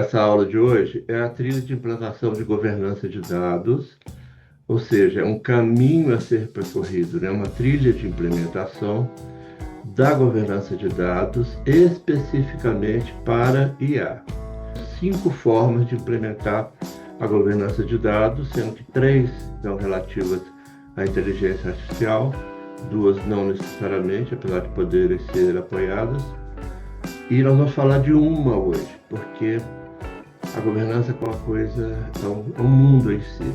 Essa aula de hoje é a trilha de implantação de governança de dados, ou seja, é um caminho a ser percorrido, né? Uma trilha de implementação da governança de dados especificamente para IA. 5 formas de implementar a governança de dados, sendo que 3 são relativas à inteligência artificial, 2 não necessariamente, apesar de poderem ser apoiadas. E nós vamos falar de uma hoje, porque a governança é uma coisa, é um mundo em si.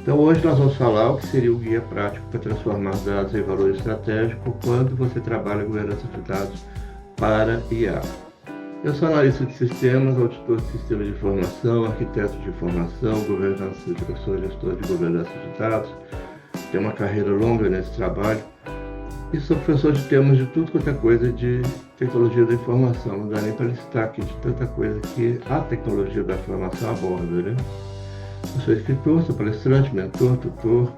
Então hoje nós vamos falar o que seria o guia prático para transformar dados em valor estratégico quando você trabalha governança de dados para IA. Eu sou analista de sistemas, auditor de sistemas de informação, arquiteto de informação, sou gestor de governança de dados, tenho uma carreira longa nesse trabalho e sou professor de temas de tudo quanto é coisa de tecnologia da informação. Não dá nem para listar aqui de tanta coisa que a tecnologia da informação aborda, né? Eu sou escritor, sou palestrante, mentor, tutor.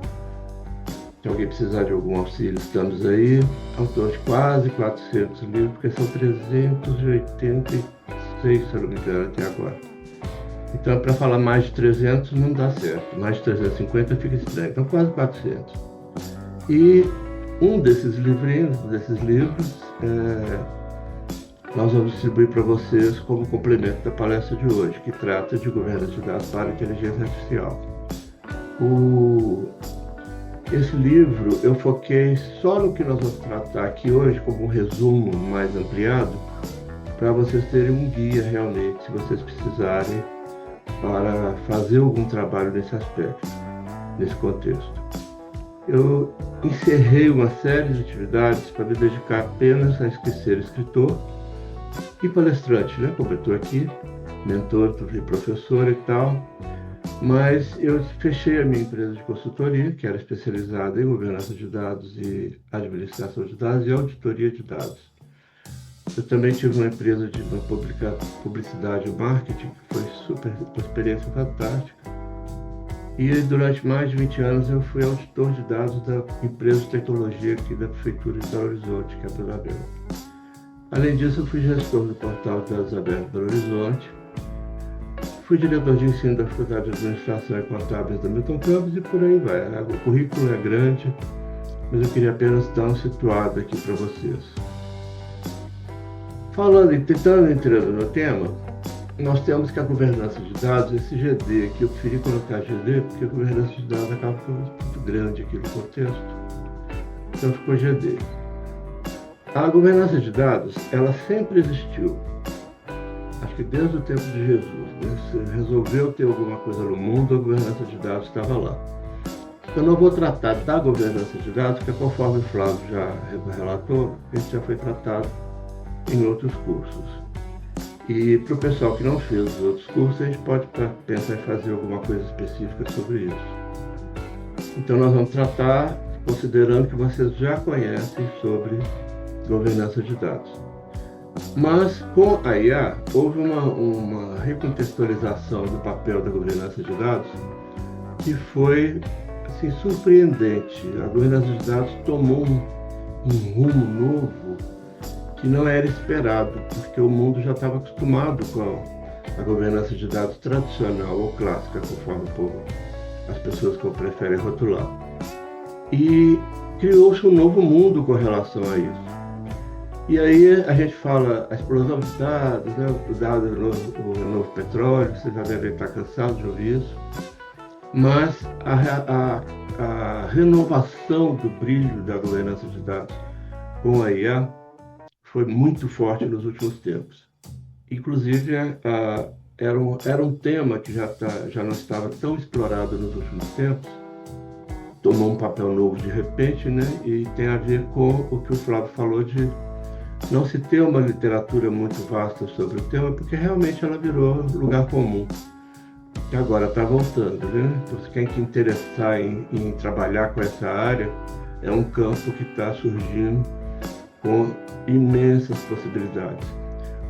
Se alguém precisar de algum auxílio, estamos aí. Autor de quase 400 livros, porque são 386, se eu não me engano, até agora. Então, para falar mais de 300 não dá certo. Mais de 350 fica estranho. Então, quase 400. E um desses livros, nós vamos distribuir para vocês como complemento da palestra de hoje, que trata de governança de dados para inteligência artificial. Esse livro eu foquei só no que nós vamos tratar aqui hoje, como um resumo mais ampliado, para vocês terem um guia realmente, se vocês precisarem, para fazer algum trabalho nesse aspecto, nesse contexto. Eu encerrei uma série de atividades para me dedicar apenas a ser escritor e palestrante, né? Como eu estou aqui, mentor e professor e tal, mas eu fechei a minha empresa de consultoria, que era especializada em governança de dados e administração de dados e auditoria de dados. Eu também tive uma empresa de publicidade e marketing, que foi uma experiência fantástica. E durante mais de 20 anos eu fui auditor de dados da empresa de tecnologia aqui da Prefeitura de Belo Horizonte, que é a Belo Abel. Além disso, eu fui gestor do portal de Dados Abertos Belo Horizonte, fui diretor de ensino da Faculdade de Administração e Contábeis da Milton Campos e por aí vai. O currículo é grande, mas eu queria apenas dar um situado aqui para vocês. Tentando entrar no tema, nós temos que a governança de dados, esse GD aqui, eu preferi colocar GD porque a governança de dados acaba ficando muito grande aqui no contexto, então ficou GD. A governança de dados, ela sempre existiu, acho que desde o tempo de Jesus, né? Se resolveu ter alguma coisa no mundo, a governança de dados estava lá. Eu não vou tratar da governança de dados, porque conforme o Flávio já relatou, isso já foi tratado em outros cursos. E para o pessoal que não fez os outros cursos, a gente pode pensar em fazer alguma coisa específica sobre isso. Então nós vamos tratar considerando que vocês já conhecem sobre governança de dados. Mas com a IA, houve uma recontextualização do papel da governança de dados que foi assim, surpreendente. A governança de dados tomou um rumo novo que não era esperado, porque o mundo já estava acostumado com a governança de dados tradicional ou clássica, conforme as pessoas que preferem rotular. E criou-se um novo mundo com relação a isso. E aí a gente fala a explosão de dados, né? O dado o novo petróleo, vocês já devem estar cansados de ouvir isso, mas a renovação do brilho da governança de dados com a IA foi muito forte nos últimos tempos. Inclusive, era um tema que já não estava tão explorado nos últimos tempos, tomou um papel novo de repente, né? E tem a ver com o que o Flávio falou de não se ter uma literatura muito vasta sobre o tema, porque realmente ela virou lugar comum. E agora está voltando, né? Então, quem se interessar em trabalhar com essa área, é um campo que está surgindo com imensas possibilidades.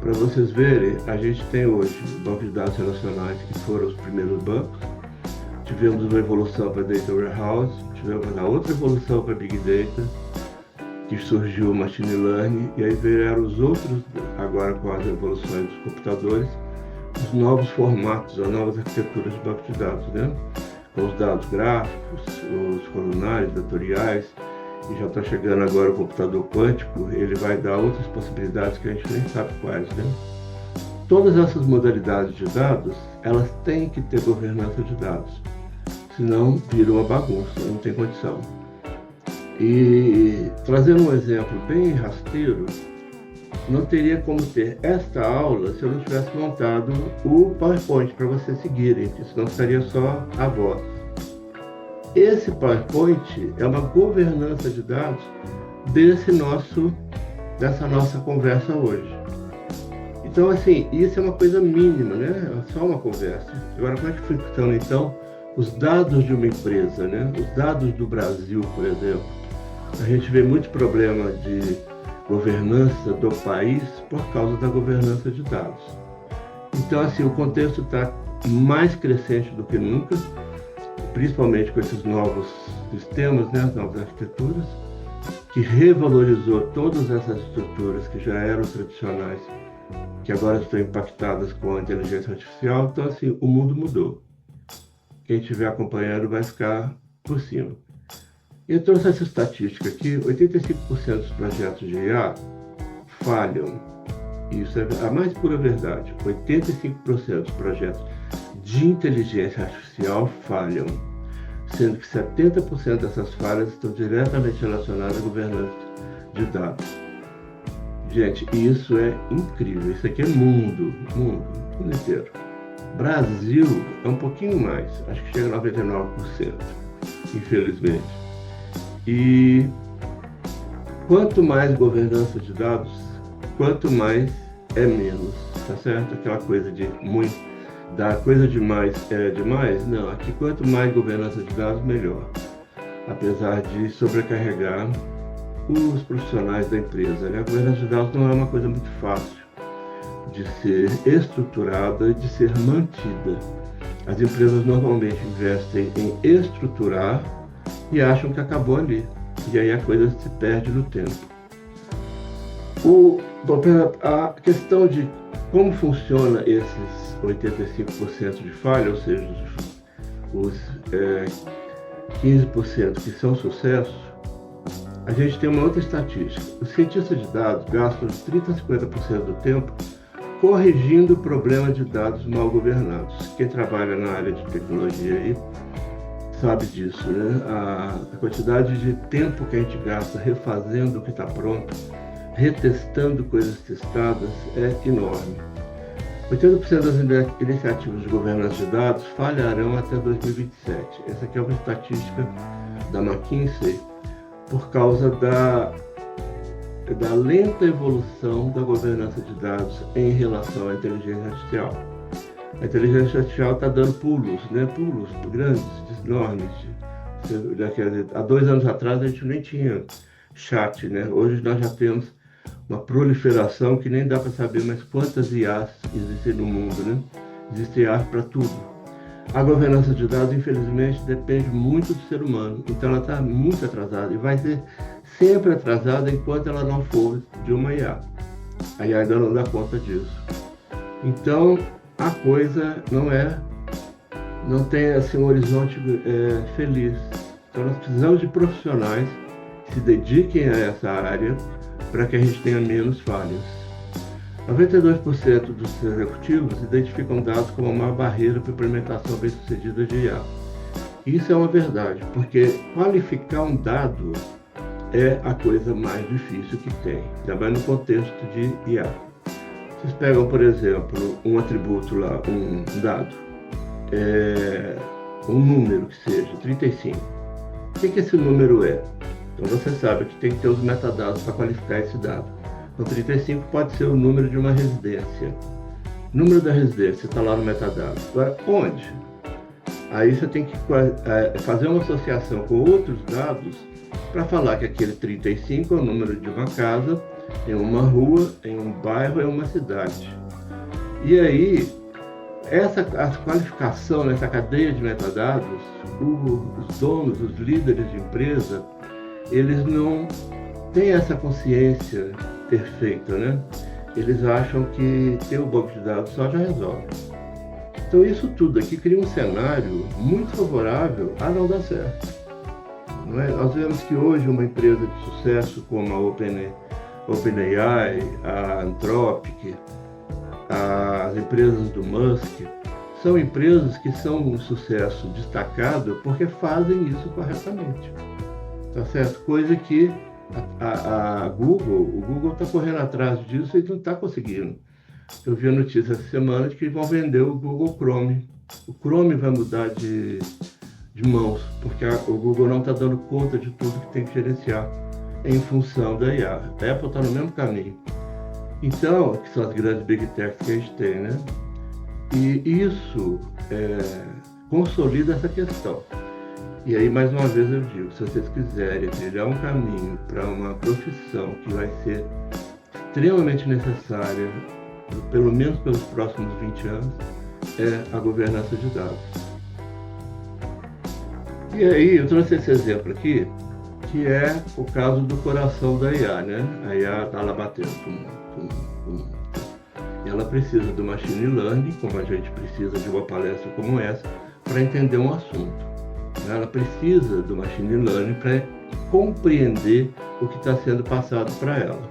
Para vocês verem, a gente tem hoje bancos de dados relacionais que foram os primeiros bancos, tivemos uma evolução para Data Warehouse, tivemos a outra evolução para Big Data, que surgiu o Machine Learning, e aí vieram os outros, agora com as evoluções dos computadores, os os novos formatos, as novas arquiteturas de banco de dados, né? Com os dados gráficos, os colunários, vetoriais, e já está chegando agora o computador quântico, ele vai dar outras possibilidades que a gente nem sabe quais, né? Todas essas modalidades de dados, elas têm que ter governança de dados, senão vira uma bagunça, não tem condição. E trazendo um exemplo bem rasteiro, não teria como ter esta aula se eu não tivesse montado o PowerPoint para vocês seguirem, senão estaria só a voz. Esse PowerPoint é uma governança de dados dessa nossa conversa hoje. Então, assim, isso é uma coisa mínima, né? É só uma conversa. Agora, como é que funciona, então, os dados de uma empresa, né? Os dados do Brasil, por exemplo. A gente vê muito problema de governança do país por causa da governança de dados. Então, assim, o contexto está mais crescente do que nunca, principalmente com esses novos sistemas, né, as novas arquiteturas, que revalorizou todas essas estruturas que já eram tradicionais, que agora estão impactadas com a inteligência artificial. Então, assim, o mundo mudou. Quem estiver acompanhando vai ficar por cima. Eu trouxe essa estatística aqui: 85% dos projetos de IA falham. Isso é a mais pura verdade. 85% dos projetos de inteligência artificial falham, sendo que 70% dessas falhas estão diretamente relacionadas à governança de dados. Gente, isso é incrível. Isso aqui é mundo inteiro. Brasil é um pouquinho mais, acho que chega a 99%, infelizmente. E quanto mais governança de dados, quanto mais é menos, tá certo? Aquela coisa de muito, da coisa demais é demais? Não, aqui quanto mais governança de dados, melhor. Apesar de sobrecarregar os profissionais da empresa, né? A governança de dados não é uma coisa muito fácil de ser estruturada e de ser mantida. As empresas normalmente investem em estruturar e acham que acabou ali. E aí a coisa se perde no tempo. A questão de como funciona esses 85% de falha, ou seja, os 15% que são sucesso, a gente tem uma outra estatística. Os cientistas de dados gastam de 30% a 50% do tempo corrigindo o problema de dados mal governados. Quem trabalha na área de tecnologia aí sabe disso, né? A quantidade de tempo que a gente gasta refazendo o que está pronto, retestando coisas testadas, é enorme. 80% das iniciativas de governança de dados falharão até 2027. Essa aqui é uma estatística da McKinsey por causa da lenta evolução da governança de dados em relação à inteligência artificial. A inteligência artificial está dando pulos, né? Pulos grandes, enormes. Há 2 anos atrás a gente nem tinha chat, né? Hoje nós já temos uma proliferação que nem dá para saber mais quantas IAs existem no mundo, né? Existe IA para tudo. A governança de dados, infelizmente, depende muito do ser humano. Então ela está muito atrasada e vai ser sempre atrasada enquanto ela não for de uma IA. A IA ainda não dá conta disso. Então a coisa não tem assim um horizonte feliz. Então nós precisamos de profissionais que se dediquem a essa área para que a gente tenha menos falhas. 92% dos executivos identificam dados como uma barreira para a implementação bem-sucedida de IA. Isso é uma verdade, porque qualificar um dado é a coisa mais difícil que tem, também no contexto de IA. Vocês pegam, por exemplo, um atributo lá, um dado, um número que seja, 35. O que esse número é? Então você sabe que tem que ter os metadados para qualificar esse dado. Então 35 pode ser o número de uma residência. O número da residência está lá no metadado. Agora, onde? Aí você tem que fazer uma associação com outros dados para falar que aquele 35 é o número de uma casa, em uma rua, em um bairro, em uma cidade. E aí, a qualificação, essa cadeia de metadados, os donos, os líderes de empresa, eles não têm essa consciência perfeita, né? Eles acham que ter o banco de dados só já resolve. Então isso tudo aqui cria um cenário muito favorável a não dar certo. Não é? Nós vemos que hoje uma empresa de sucesso como a OpenAI, a Anthropic, as empresas do Musk, são empresas que são um sucesso destacado porque fazem isso corretamente. Tá certo? Coisa que o Google está correndo atrás disso e não está conseguindo. Eu vi a notícia essa semana de que vão vender o Google Chrome. O Chrome vai mudar de mãos, porque o Google não está dando conta de tudo que tem que gerenciar em função da IA. A Apple está no mesmo caminho. Então, que são as grandes Big Techs que a gente tem, né? E isso consolida essa questão. E aí, mais uma vez eu digo, se vocês quiserem trilhar um caminho para uma profissão que vai ser extremamente necessária, pelo menos pelos próximos 20 anos, é a governança de dados. E aí, eu trouxe esse exemplo aqui, que é o caso do coração da IA, né? A IA está lá batendo. E ela precisa do machine learning, como a gente precisa de uma palestra como essa, para entender um assunto. Ela precisa do machine learning para compreender o que está sendo passado para ela.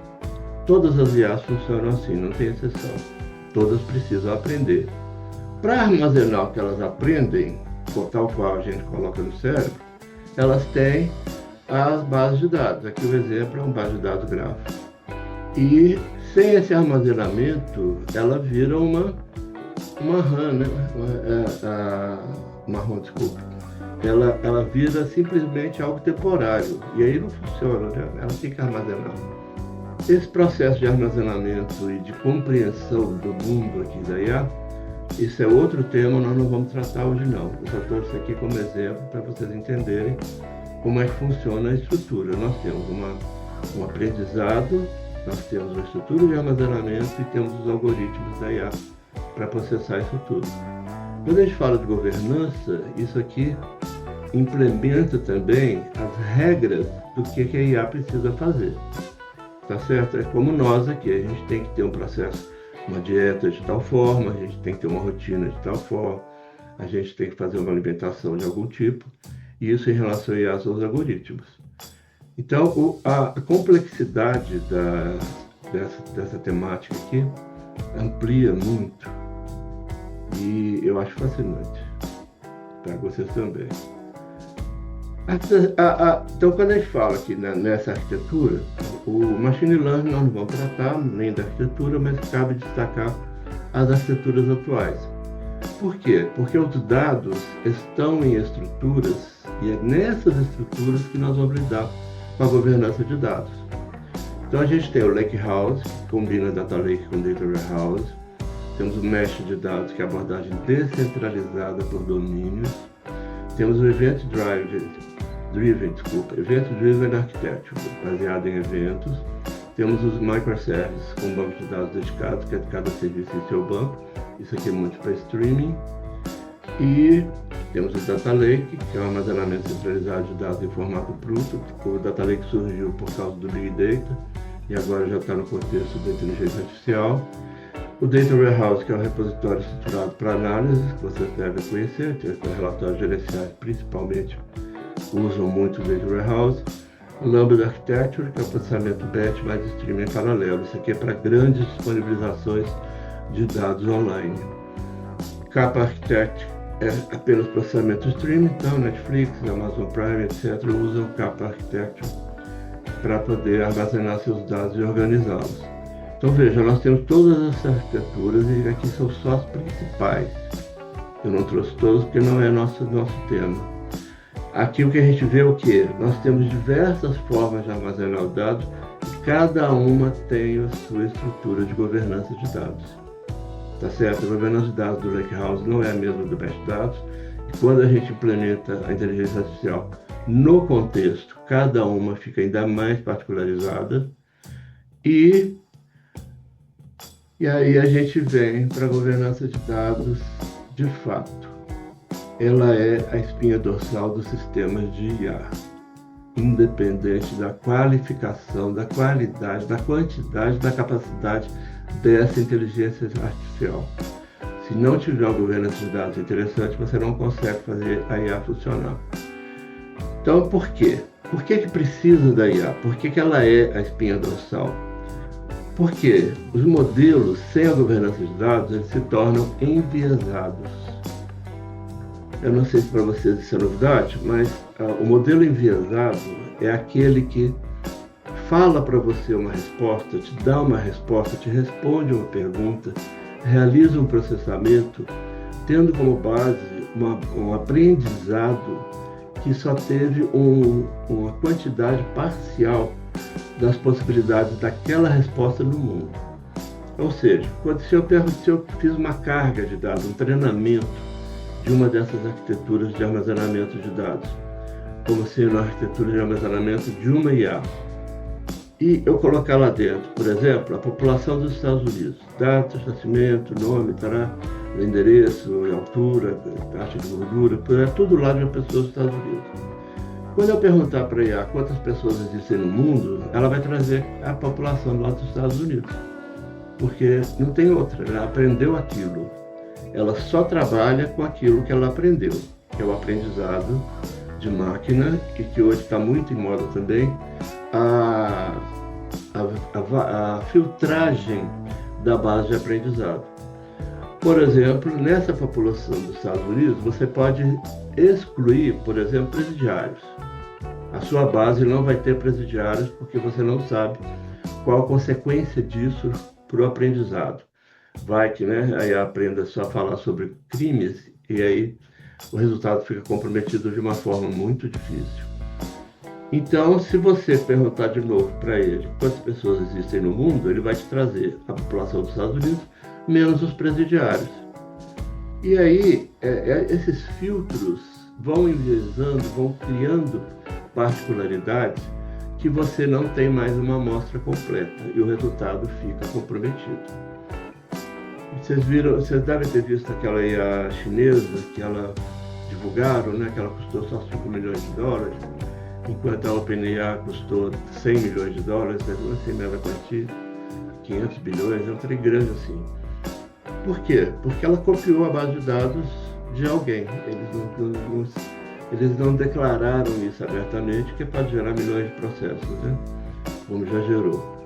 Todas as IAs funcionam assim, não tem exceção. Todas precisam aprender. Para armazenar o que elas aprendem, tal qual a gente coloca no cérebro, elas têm as bases de dados. Aqui o exemplo é uma base de dados gráfica. E sem esse armazenamento, ela vira uma RAM, né? Uma RAM, desculpa. Ela vira simplesmente algo temporário. E aí não funciona, né? Ela tem que armazenar. Esse processo de armazenamento e de compreensão do mundo aqui da IA, isso é outro tema, nós não vamos tratar hoje não. Eu só trouxe aqui como exemplo para vocês entenderem como é que funciona a estrutura. Nós temos um aprendizado, nós temos uma estrutura de armazenamento e temos os algoritmos da IA para processar isso tudo. Quando a gente fala de governança, isso aqui implementa também as regras do que a IA precisa fazer. Tá certo? É como nós aqui, a gente tem que ter um processo, uma dieta de tal forma, a gente tem que ter uma rotina de tal forma, a gente tem que fazer uma alimentação de algum tipo, e isso em relação a IA são os algoritmos. Então, a complexidade dessa temática aqui amplia muito, e eu acho fascinante, para vocês também. Então, quando a gente fala aqui nessa arquitetura, o machine learning nós não vamos tratar nem da arquitetura, mas cabe destacar as arquiteturas atuais. Por quê? Porque os dados estão em estruturas, e é nessas estruturas que nós vamos lidar com a governança de dados. Então a gente tem o Lakehouse, que combina Data Lake com Data Warehouse. Temos o Mesh de dados, que é a abordagem descentralizada por domínios. Temos o Event Driven Architecture, baseado em eventos. Temos os microservices com banco de dados dedicados, que é cada serviço em seu banco. Isso aqui é muito para streaming. E temos o Data Lake, que é o armazenamento centralizado de dados em formato bruto. O Data Lake surgiu por causa do Big Data e agora já está no contexto da inteligência artificial. O Data Warehouse, que é um repositório estruturado para análise, que vocês devem conhecer, os relatórios gerenciais principalmente usam muito o Data Warehouse. O Lambda Architecture, que é o processamento batch mais streaming em paralelo. Isso aqui é para grandes disponibilizações de dados online. Kappa Architecture é apenas processamento streaming, então Netflix, Amazon Prime, etc. usam o Kappa Architecture para poder armazenar seus dados e organizá-los. Então veja, nós temos todas essas arquiteturas e aqui são só as principais. Eu não trouxe todas porque não é nosso tema. Aqui o que a gente vê é o quê? Nós temos diversas formas de armazenar os dados e cada uma tem a sua estrutura de governança de dados. Tá certo? A governança de dados do Lakehouse não é a mesma do Mesh Dados. E quando a gente implementa a inteligência artificial no contexto, cada uma fica ainda mais particularizada. E aí a gente vem para a governança de dados de fato. Ela é a espinha dorsal dos sistemas de IA, independente da qualificação, da qualidade, da quantidade, da capacidade dessa inteligência artificial. Se não tiver uma governança de dados interessante, você não consegue fazer a IA funcionar. Então, por quê? Por que precisa da IA? Por que ela é a espinha dorsal? Porque os modelos sem a governança de dados, eles se tornam enviesados. Eu não sei se para vocês isso é novidade, mas o modelo enviesado é aquele que fala para você uma resposta, te dá uma resposta, te responde uma pergunta, realiza um processamento, tendo como base um aprendizado que só teve uma quantidade parcial das possibilidades daquela resposta no mundo. Ou seja, se eu fiz uma carga de dados, um treinamento de uma dessas arquiteturas de armazenamento de dados, como sendo a arquitetura de armazenamento de uma IA, e eu colocar lá dentro, por exemplo, a população dos Estados Unidos, data de nascimento, nome, endereço, altura, taxa de gordura, tudo lá de uma pessoa dos Estados Unidos. Quando eu perguntar para a IA quantas pessoas existem no mundo, ela vai trazer a população lá dos Estados Unidos, porque não tem outra, ela aprendeu aquilo. Ela só trabalha com aquilo que ela aprendeu, que é o aprendizado de máquina, e que hoje está muito em moda também, a filtragem da base de aprendizado. Por exemplo, nessa população dos Estados Unidos, você pode excluir, por exemplo, presidiários. A sua base não vai ter presidiários porque você não sabe qual a consequência disso para o aprendizado. Vai que, aí aprenda só a falar sobre crimes e aí o resultado fica comprometido de uma forma muito difícil. Então, se você perguntar de novo para ele quantas pessoas existem no mundo, ele vai te trazer a população dos Estados Unidos menos os presidiários. E aí, esses filtros vão enviesando, vão criando particularidades que você não tem mais uma amostra completa e o resultado fica comprometido. Vocês devem ter visto aquela IA chinesa que ela divulgaram, que ela custou só 5 milhões de dólares, enquanto a OpenAI custou 100 milhões de dólares, assim, mesma quantia, 500 bilhões, é um trem grande assim. Por quê? Porque ela copiou a base de dados de alguém. Eles não declararam isso abertamente, que pode gerar milhões de processos, como já gerou.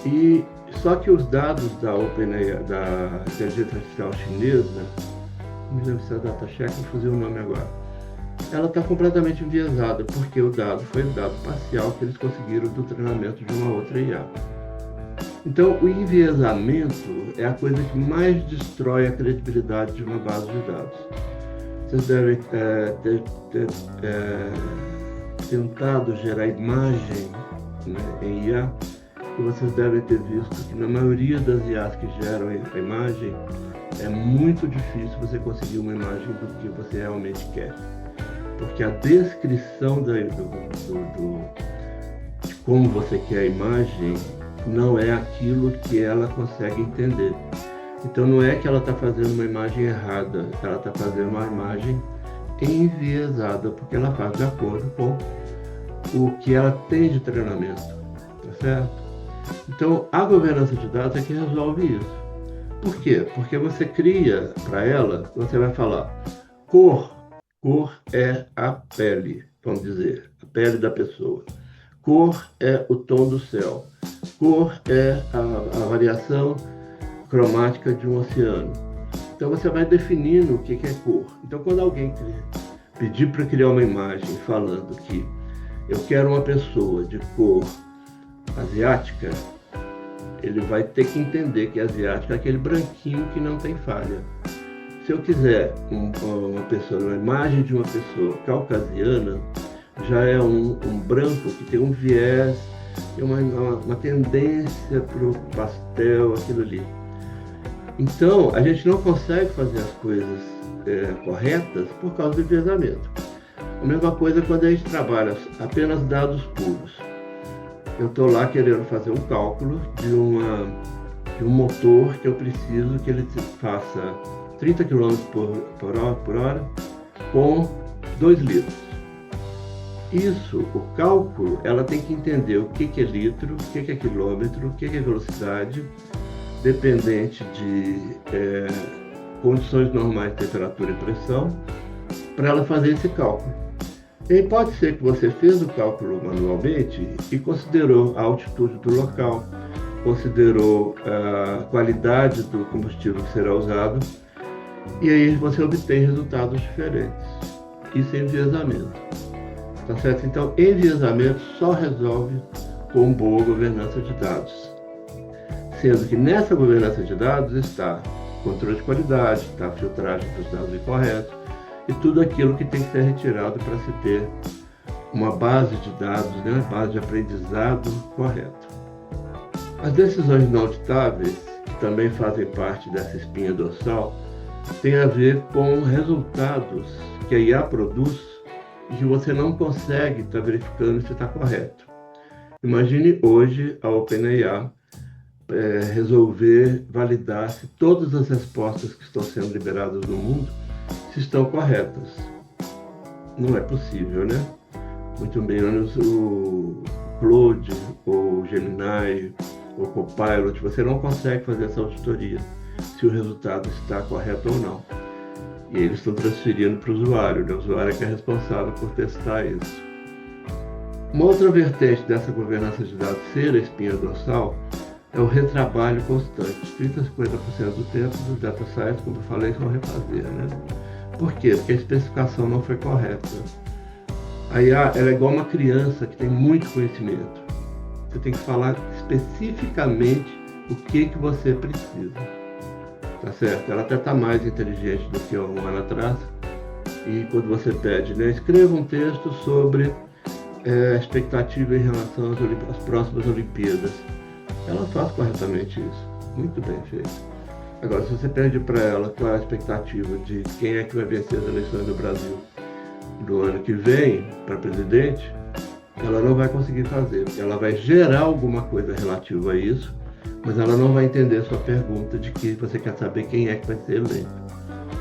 E só que os dados da OpenAI, da inteligência artificial chinesa, não me lembro se é a DataCheck, vou fazer o nome agora, ela está completamente enviesada, porque o dado foi o dado parcial que eles conseguiram do treinamento de uma outra IA. Então, o enviesamento é a coisa que mais destrói a credibilidade de uma base de dados. Vocês devem ter tentado gerar imagem em IA, e vocês devem ter visto que na maioria das IAs que geram a imagem, é muito difícil você conseguir uma imagem do que você realmente quer. Porque a descrição de como você quer a imagem não é aquilo que ela consegue entender. Então não é que ela está fazendo uma imagem errada, ela está fazendo uma imagem enviesada, porque ela faz de acordo com o que ela tem de treinamento, tá certo? Então a governança de dados é que resolve isso. Por quê? Porque você cria para ela, você vai falar cor é a pele, vamos dizer, a pele da pessoa. Cor é o tom do céu. Cor é a variação cromática de um oceano. Então você vai definindo o que é cor. Então quando alguém pedir para criar uma imagem falando que eu quero uma pessoa de cor asiática, ele vai ter que entender que asiática é aquele branquinho que não tem falha. Se eu quiser uma imagem de uma pessoa caucasiana, já é um branco que tem um viés, tem uma tendência para o pastel, aquilo ali. Então, a gente não consegue fazer as coisas corretas por causa do enviesamento. A mesma coisa quando a gente trabalha apenas dados puros. Eu estou lá querendo fazer um cálculo de um motor que eu preciso que ele faça 30 km por hora com 2 litros. Isso, o cálculo, ela tem que entender o que é litro, o que é quilômetro, o que é velocidade, dependente condições normais de temperatura e pressão para ela fazer esse cálculo. E aí pode ser que você fez o cálculo manualmente e considerou a altitude do local, considerou a qualidade do combustível que será usado, e aí você obtém resultados diferentes. Isso é enviesamento. Tá certo? Então, enviesamento só resolve com boa governança de dados. Sendo que nessa governança de dados está controle de qualidade, está a filtragem dos dados incorretos e tudo aquilo que tem que ser retirado para se ter uma base de dados, né? Uma base de aprendizado correta. As decisões não auditáveis, que também fazem parte dessa espinha dorsal, têm a ver com resultados que a IA produz e que você não consegue estar verificando se está correto. Imagine hoje a OpenAI resolver validar se todas as respostas que estão sendo liberadas no mundo se estão corretas. Não é possível, né? Muito menos o Claude, ou Gemini, ou Copilot, você não consegue fazer essa auditoria se o resultado está correto ou não. E eles estão transferindo para o usuário, né? O usuário é que é responsável por testar isso. Uma outra vertente dessa governança de dados ser a espinha dorsal é o retrabalho constante. 30% a 50% do tempo dos data science, como eu falei, são refazer, né? Por quê? Porque a especificação não foi correta. A IA ela é igual uma criança que tem muito conhecimento. Você tem que falar especificamente o que você precisa. Tá certo? Ela até está mais inteligente do que um ano atrás. E quando você pede, né, escreva um texto sobre a expectativa em relação às próximas Olimpíadas, ela faz corretamente isso. Muito bem feito. Agora, se você pede para ela qual é a expectativa de quem é que vai vencer as eleições do Brasil do ano que vem para presidente, ela não vai conseguir fazer. Ela vai gerar alguma coisa relativa a isso, mas ela não vai entender a sua pergunta de que você quer saber quem é que vai ser eleito.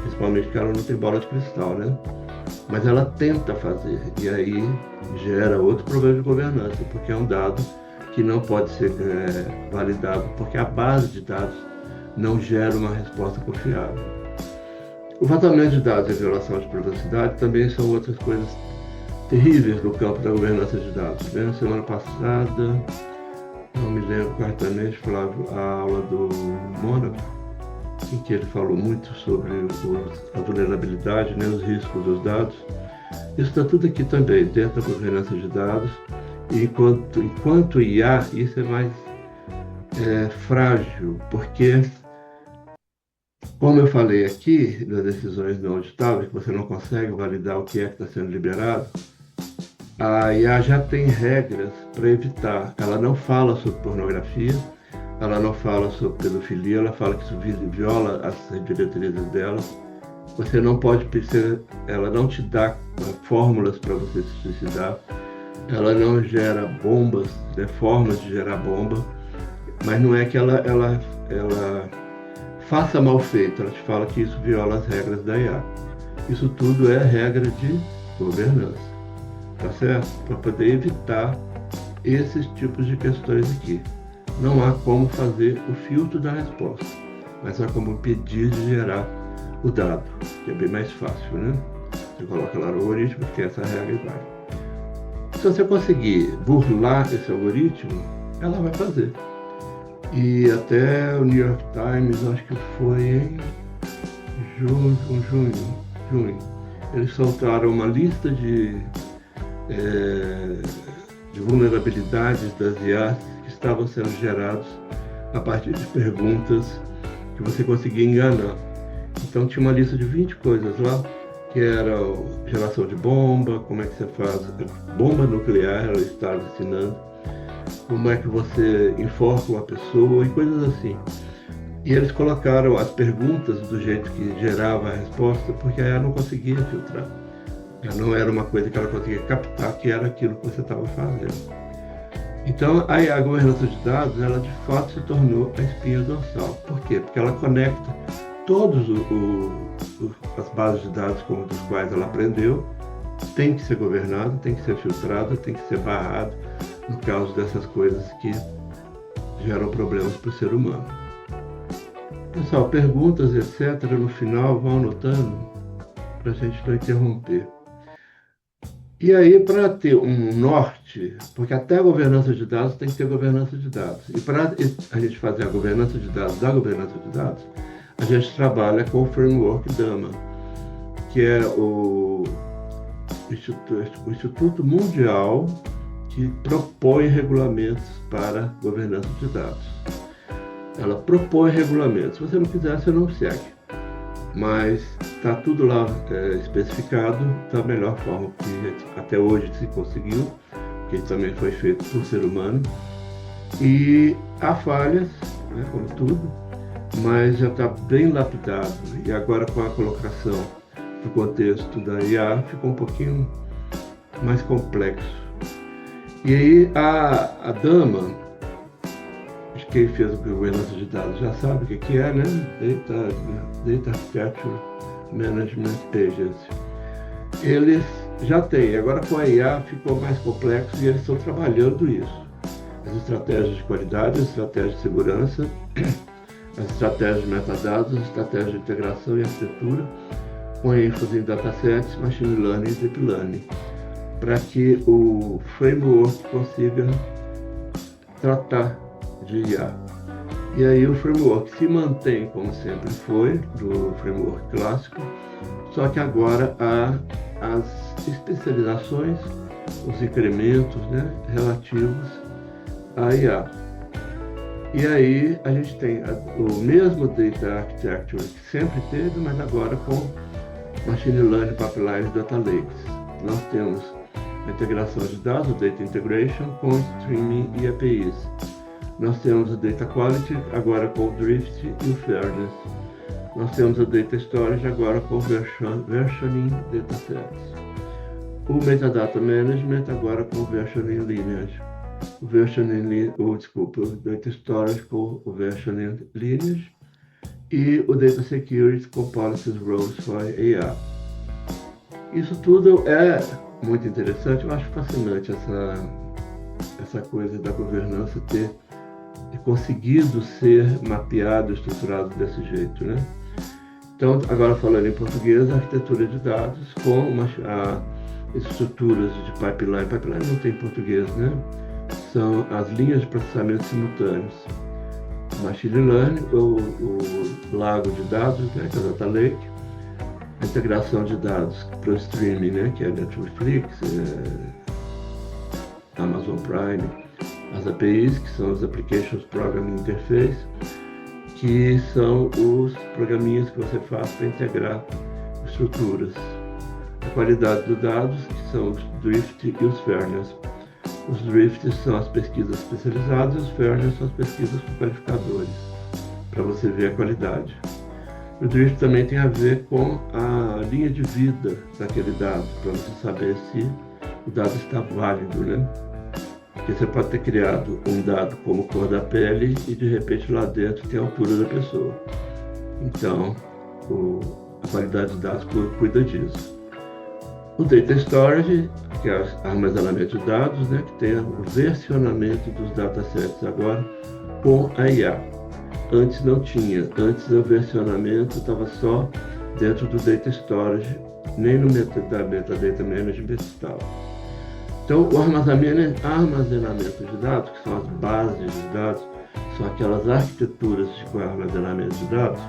Principalmente porque ela não tem bola de cristal, né? Mas ela tenta fazer, e aí gera outro problema de governança, porque é um dado que não pode ser validado, porque a base de dados não gera uma resposta confiável. O vazamento de dados e a violação de privacidade também são outras coisas terríveis no campo da governança de dados. Na semana passada, não me lembro corretamente, Flávio, a aula do Mônaco, em que ele falou muito sobre a vulnerabilidade, né, os riscos dos dados. Isso está tudo aqui também, dentro da governança de dados. E enquanto IA, isso é mais frágil, porque, como eu falei aqui, das decisões não auditáveis, que você não consegue validar o que é que está sendo liberado, a IA já tem regras para evitar. Ela não fala sobre pornografia, ela não fala sobre pedofilia, ela fala que isso viola as diretrizes dela. Você não pode pensar, ela não te dá fórmulas para você se suicidar, ela não gera bombas, né, formas de gerar bomba, mas não é que ela faça mal feito, ela te fala que isso viola as regras da IA. Isso tudo é regra de governança, tá certo? Para poder evitar esses tipos de questões aqui. Não há como fazer o filtro da resposta, mas há como impedir de gerar o dado, que é bem mais fácil, né? Você coloca lá no algoritmo, que tem essa regra e vai. Se você conseguir burlar esse algoritmo, ela vai fazer. E até o New York Times, acho que foi em junho, eles soltaram uma lista de vulnerabilidades das IAs que estavam sendo gerados a partir de perguntas que você conseguia enganar. Então tinha uma lista de 20 coisas lá, que era geração de bomba, como é que você faz bomba nuclear, ela estava ensinando, como é que você enforca uma pessoa e coisas assim. E eles colocaram as perguntas do jeito que gerava a resposta, porque ela não conseguia filtrar. Ela não era uma coisa que ela conseguia captar que era aquilo que você estava fazendo. Então, a governança de dados, ela de fato se tornou a espinha dorsal. Por quê? Porque ela conecta todas as bases de dados com os quais ela aprendeu, tem que ser governado, tem que ser filtrado, tem que ser barrado, no caso dessas coisas que geram problemas para o ser humano. Pessoal, perguntas, etc., no final, vão anotando para a gente não interromper. E aí, para ter um norte, porque até a governança de dados tem que ter governança de dados. E para a gente fazer a governança de dados da governança de dados, a gente trabalha com o framework DAMA, que é o Instituto Mundial que propõe regulamentos para governança de dados. Ela propõe regulamentos. Se você não quiser, você não segue. Mas está tudo lá especificado da melhor forma que até hoje se conseguiu, que também foi feito por ser humano. E há falhas, né, como tudo, mas já está bem lapidado. E agora com a colocação do contexto da IA ficou um pouquinho mais complexo. E aí a DAMA, quem fez a governança de dados já sabe o que é, né? Data Architecture Management Agency. Eles já têm, agora com a IA ficou mais complexo e eles estão trabalhando isso. As estratégias de qualidade, as estratégias de segurança, as estratégias de metadados, as estratégias de integração e arquitetura, com ênfase em datasets, machine learning e deep learning, para que o framework consiga tratar de IA. E aí o framework se mantém como sempre foi, do framework clássico, só que agora há as especializações, os incrementos, né, relativos à IA. E aí a gente tem o mesmo Data Architecture que sempre teve, mas agora com Machine Learning Pipelines e Data Lakes. Nós temos a integração de dados, o Data Integration, com Streaming e APIs. Nós temos o Data Quality, agora com o Drift e o Fairness. Nós temos o Data Storage, agora com o Versioning Datasets. O Metadata Management, agora com o Versioning Lineage. O Data Storage com o Versioning Lineage. E o Data Security com Policies Rules for AI. Isso tudo é muito interessante, eu acho fascinante essa coisa da governança ter conseguido ser mapeado, estruturado desse jeito, né? Então, agora falando em português, a arquitetura de dados com estruturas de pipeline. Pipeline não tem em português, né? São as linhas de processamento simultâneos. Machine Learning, o lago de dados, né, que é o Data Lake, a integração de dados para o streaming, né, que é Netflix, Amazon Prime, as APIs, que são as Applications Programming Interface, que são os programinhas que você faz para integrar estruturas. A qualidade dos dados, que são os Drift e os Fairness. Os Drifts são as pesquisas especializadas e os Fairness são as pesquisas com qualificadores, para você ver a qualidade. O Drift também tem a ver com a linha de vida daquele dado, para você saber se o dado está válido, né? Porque você pode ter criado um dado como cor da pele e de repente lá dentro tem a altura da pessoa. Então, a qualidade de dados cuida disso. O Data Storage, que é o armazenamento de dados, né, que tem o versionamento dos datasets agora com a IA. Antes não tinha, antes o versionamento estava só dentro do Data Storage, nem no Metadata Management estava. Então, o armazenamento de dados, que são as bases de dados, são aquelas arquiteturas de armazenamento de dados,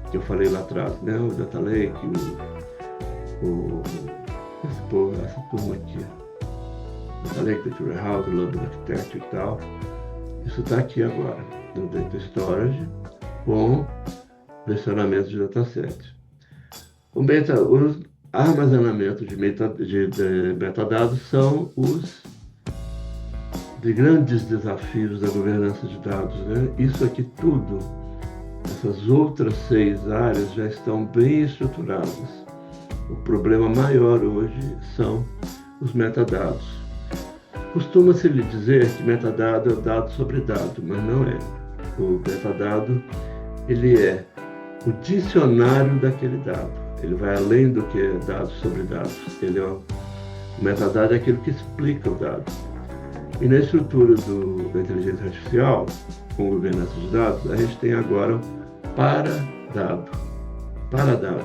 que eu falei lá atrás, né, o Data Lake, essa turma aqui, Data Lake, Data Warehouse, Lambda Architecture e tal, isso está aqui agora, no Data Storage, com versionamento de datasets. O armazenamento de metadados são os grandes desafios da governança de dados, né? Isso aqui tudo, essas outras 6 áreas já estão bem estruturadas. O problema maior hoje são os metadados. Costuma-se lhe dizer que metadado é dado sobre dado, mas não é. O metadado, ele é o dicionário daquele dado. Ele vai além do que é dado sobre dados. O metadado é aquilo que explica o dado. E na estrutura da inteligência artificial, com governança de dados, a gente tem agora paradado. Paradado.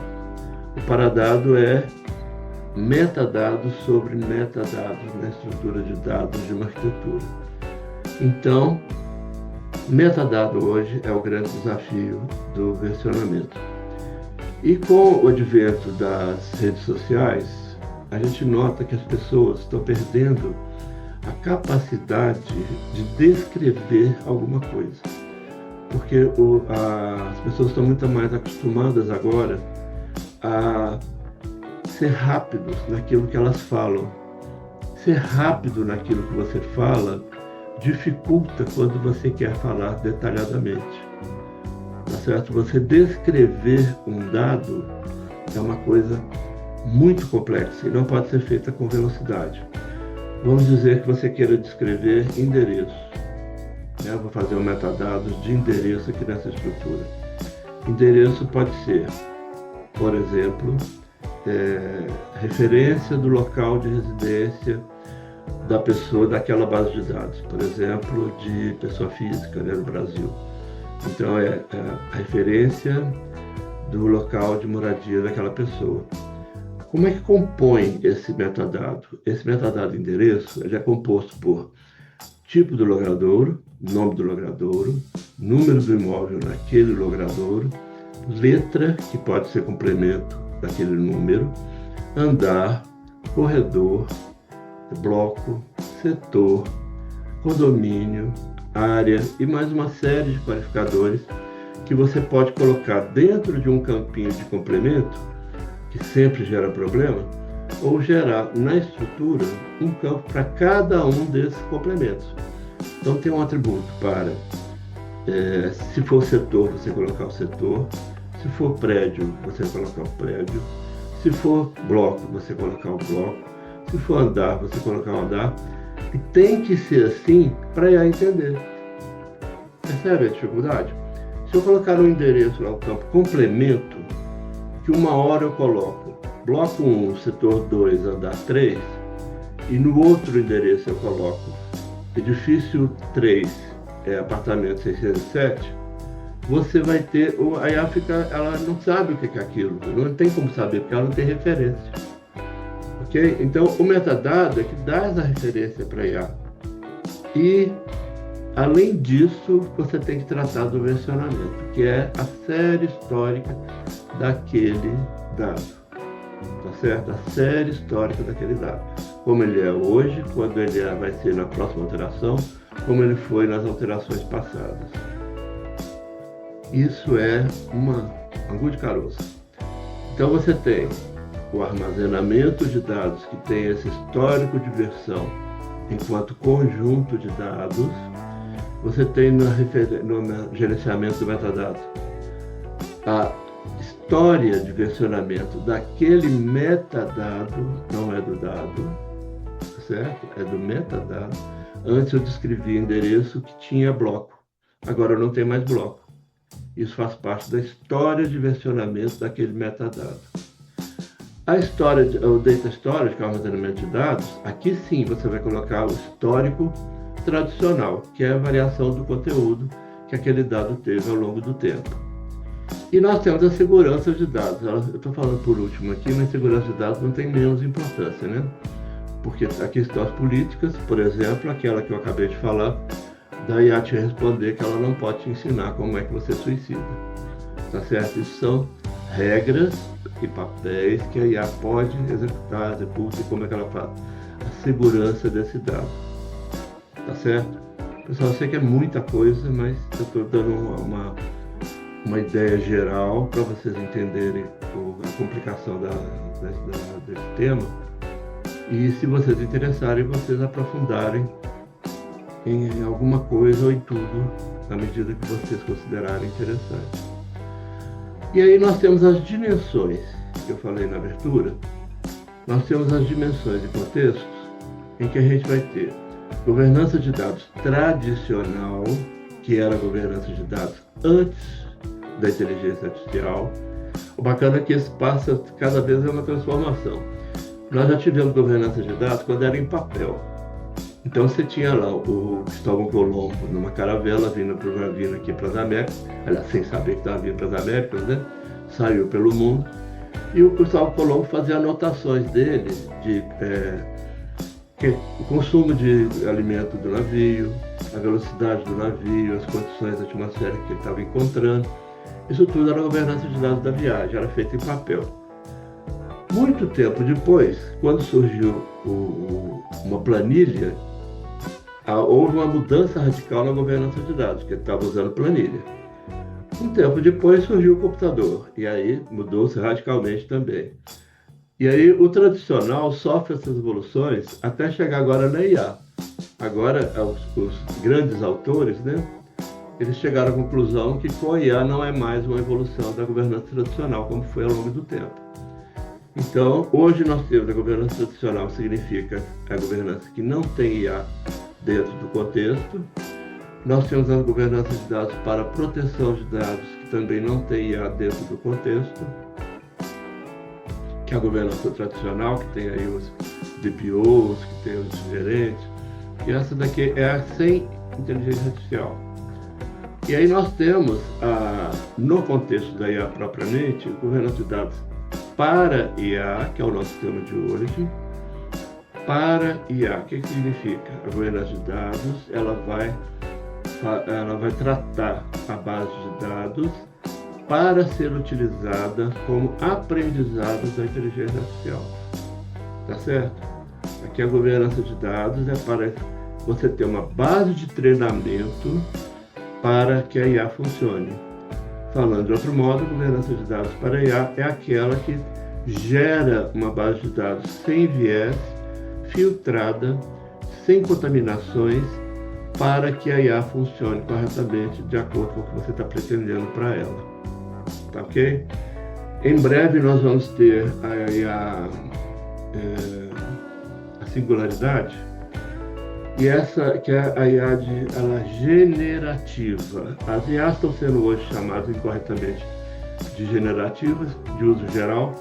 O paradado é metadados sobre metadados na estrutura de dados de uma arquitetura. Então, metadado hoje é o grande desafio do versionamento. E com o advento das redes sociais, a gente nota que as pessoas estão perdendo a capacidade de descrever alguma coisa. Porque as pessoas estão muito mais acostumadas agora a ser rápidos naquilo que elas falam. Ser rápido naquilo que você fala dificulta quando você quer falar detalhadamente. Tá certo? Você descrever um dado é uma coisa muito complexa e não pode ser feita com velocidade. Vamos dizer que você queira descrever endereço. Eu vou fazer um metadados de endereço aqui nessa estrutura. Endereço pode ser, por exemplo, referência do local de residência da pessoa daquela base de dados, por exemplo, de pessoa física, né, no Brasil. Então, a referência do local de moradia daquela pessoa. Como é que compõe esse metadado? Esse metadado endereço ele é composto por tipo do logradouro, nome do logradouro, número do imóvel naquele logradouro, letra, que pode ser complemento daquele número, andar, corredor, bloco, setor, condomínio, área e mais uma série de qualificadores que você pode colocar dentro de um campinho de complemento, que sempre gera problema, ou gerar na estrutura um campo para cada um desses complementos. Então tem um atributo para, se for setor, você colocar o setor, se for prédio, você colocar o prédio, se for bloco, você colocar o bloco, se for andar, você colocar o andar, e tem que ser assim para IA entender. Percebe a dificuldade? Se eu colocar um endereço lá no campo complemento, que uma hora eu coloco bloco 1, setor 2, andar 3, e no outro endereço eu coloco edifício 3, apartamento 607, você vai ter, a IA ela não sabe o que é aquilo, não tem como saber, porque ela não tem referência. Ok? Então, o metadado é que dá essa referência para a IA. E, além disso, você tem que tratar do versionamento, que é a série histórica daquele dado. Tá certo? A série histórica daquele dado. Como ele é hoje, quando ele vai ser na próxima alteração, como ele foi nas alterações passadas. Isso é uma angu de caroço. Então você tem o armazenamento de dados, que tem esse histórico de versão enquanto conjunto de dados. Você tem no gerenciamento do metadados a história de versionamento daquele metadado, não é do dado, certo? É do metadado. Antes eu descrevi endereço que tinha bloco, agora não tem mais bloco. Isso faz parte da história de versionamento daquele metadado. A história, o data storage, que é o armazenamento de dados, aqui sim você vai colocar o histórico tradicional, que é a variação do conteúdo que aquele dado teve ao longo do tempo. E nós temos a segurança de dados. Eu estou falando por último aqui, mas segurança de dados não tem menos importância, né? Porque aqui estão as políticas, por exemplo, aquela que eu acabei de falar, da IA te responder que ela não pode te ensinar como é que você suicida. Tá certo? Isso são regras e papéis que a IA pode executa e como é que ela faz a segurança desse dado. Tá certo? Pessoal, eu sei que é muita coisa, mas eu estou dando uma ideia geral para vocês entenderem a complicação desse tema. E se vocês interessarem, vocês aprofundarem em alguma coisa ou em tudo, na medida que vocês considerarem interessante. E aí nós temos as dimensões, que eu falei na abertura. Nós temos as dimensões e contextos em que a gente vai ter governança de dados tradicional, que era a governança de dados antes da inteligência artificial. O bacana é que esse passa, cada vez é uma transformação. Nós já tivemos governança de dados quando era em papel. Então você tinha lá o Cristóvão Colombo numa caravela vindo aqui para as Américas, aliás, sem saber que estava vindo para as Américas, né? Saiu pelo mundo. E o Cristóvão Colombo fazia anotações dele de o consumo de alimento do navio, a velocidade do navio, as condições atmosféricas que ele estava encontrando. Isso tudo era governança de dados da viagem, era feito em papel. Muito tempo depois, quando surgiu uma planilha, houve uma mudança radical na governança de dados, porque ele estava usando planilha. Um tempo depois surgiu o computador, e aí mudou-se radicalmente também. E aí o tradicional sofre essas evoluções até chegar agora na IA. Agora, os grandes autores, né, eles chegaram à conclusão que com a IA não é mais uma evolução da governança tradicional, como foi ao longo do tempo. Então, hoje nós temos a governança tradicional, significa a governança que não tem IA dentro do contexto. Nós temos a governança de dados para proteção de dados, que também não tem IA dentro do contexto, que é a governança tradicional, que tem aí os DPOs, que tem os gerentes, e essa daqui é a sem inteligência artificial. E aí nós temos, no contexto da IA propriamente, governança de dados para IA, que é o nosso tema de hoje. Para IA, o que significa? A governança de dados, ela vai tratar a base de dados para ser utilizada como aprendizado da inteligência artificial. Tá certo? Aqui a governança de dados é para você ter uma base de treinamento para que a IA funcione. Falando de outro modo, a governança de dados para a IA é aquela que gera uma base de dados sem viés, filtrada, sem contaminações, para que a IA funcione corretamente de acordo com o que você está pretendendo para ela. Tá ok? Em breve nós vamos ter a IA, a singularidade, e essa que é a IA ela generativa. As IAs estão sendo hoje chamadas incorretamente de generativas, de uso geral,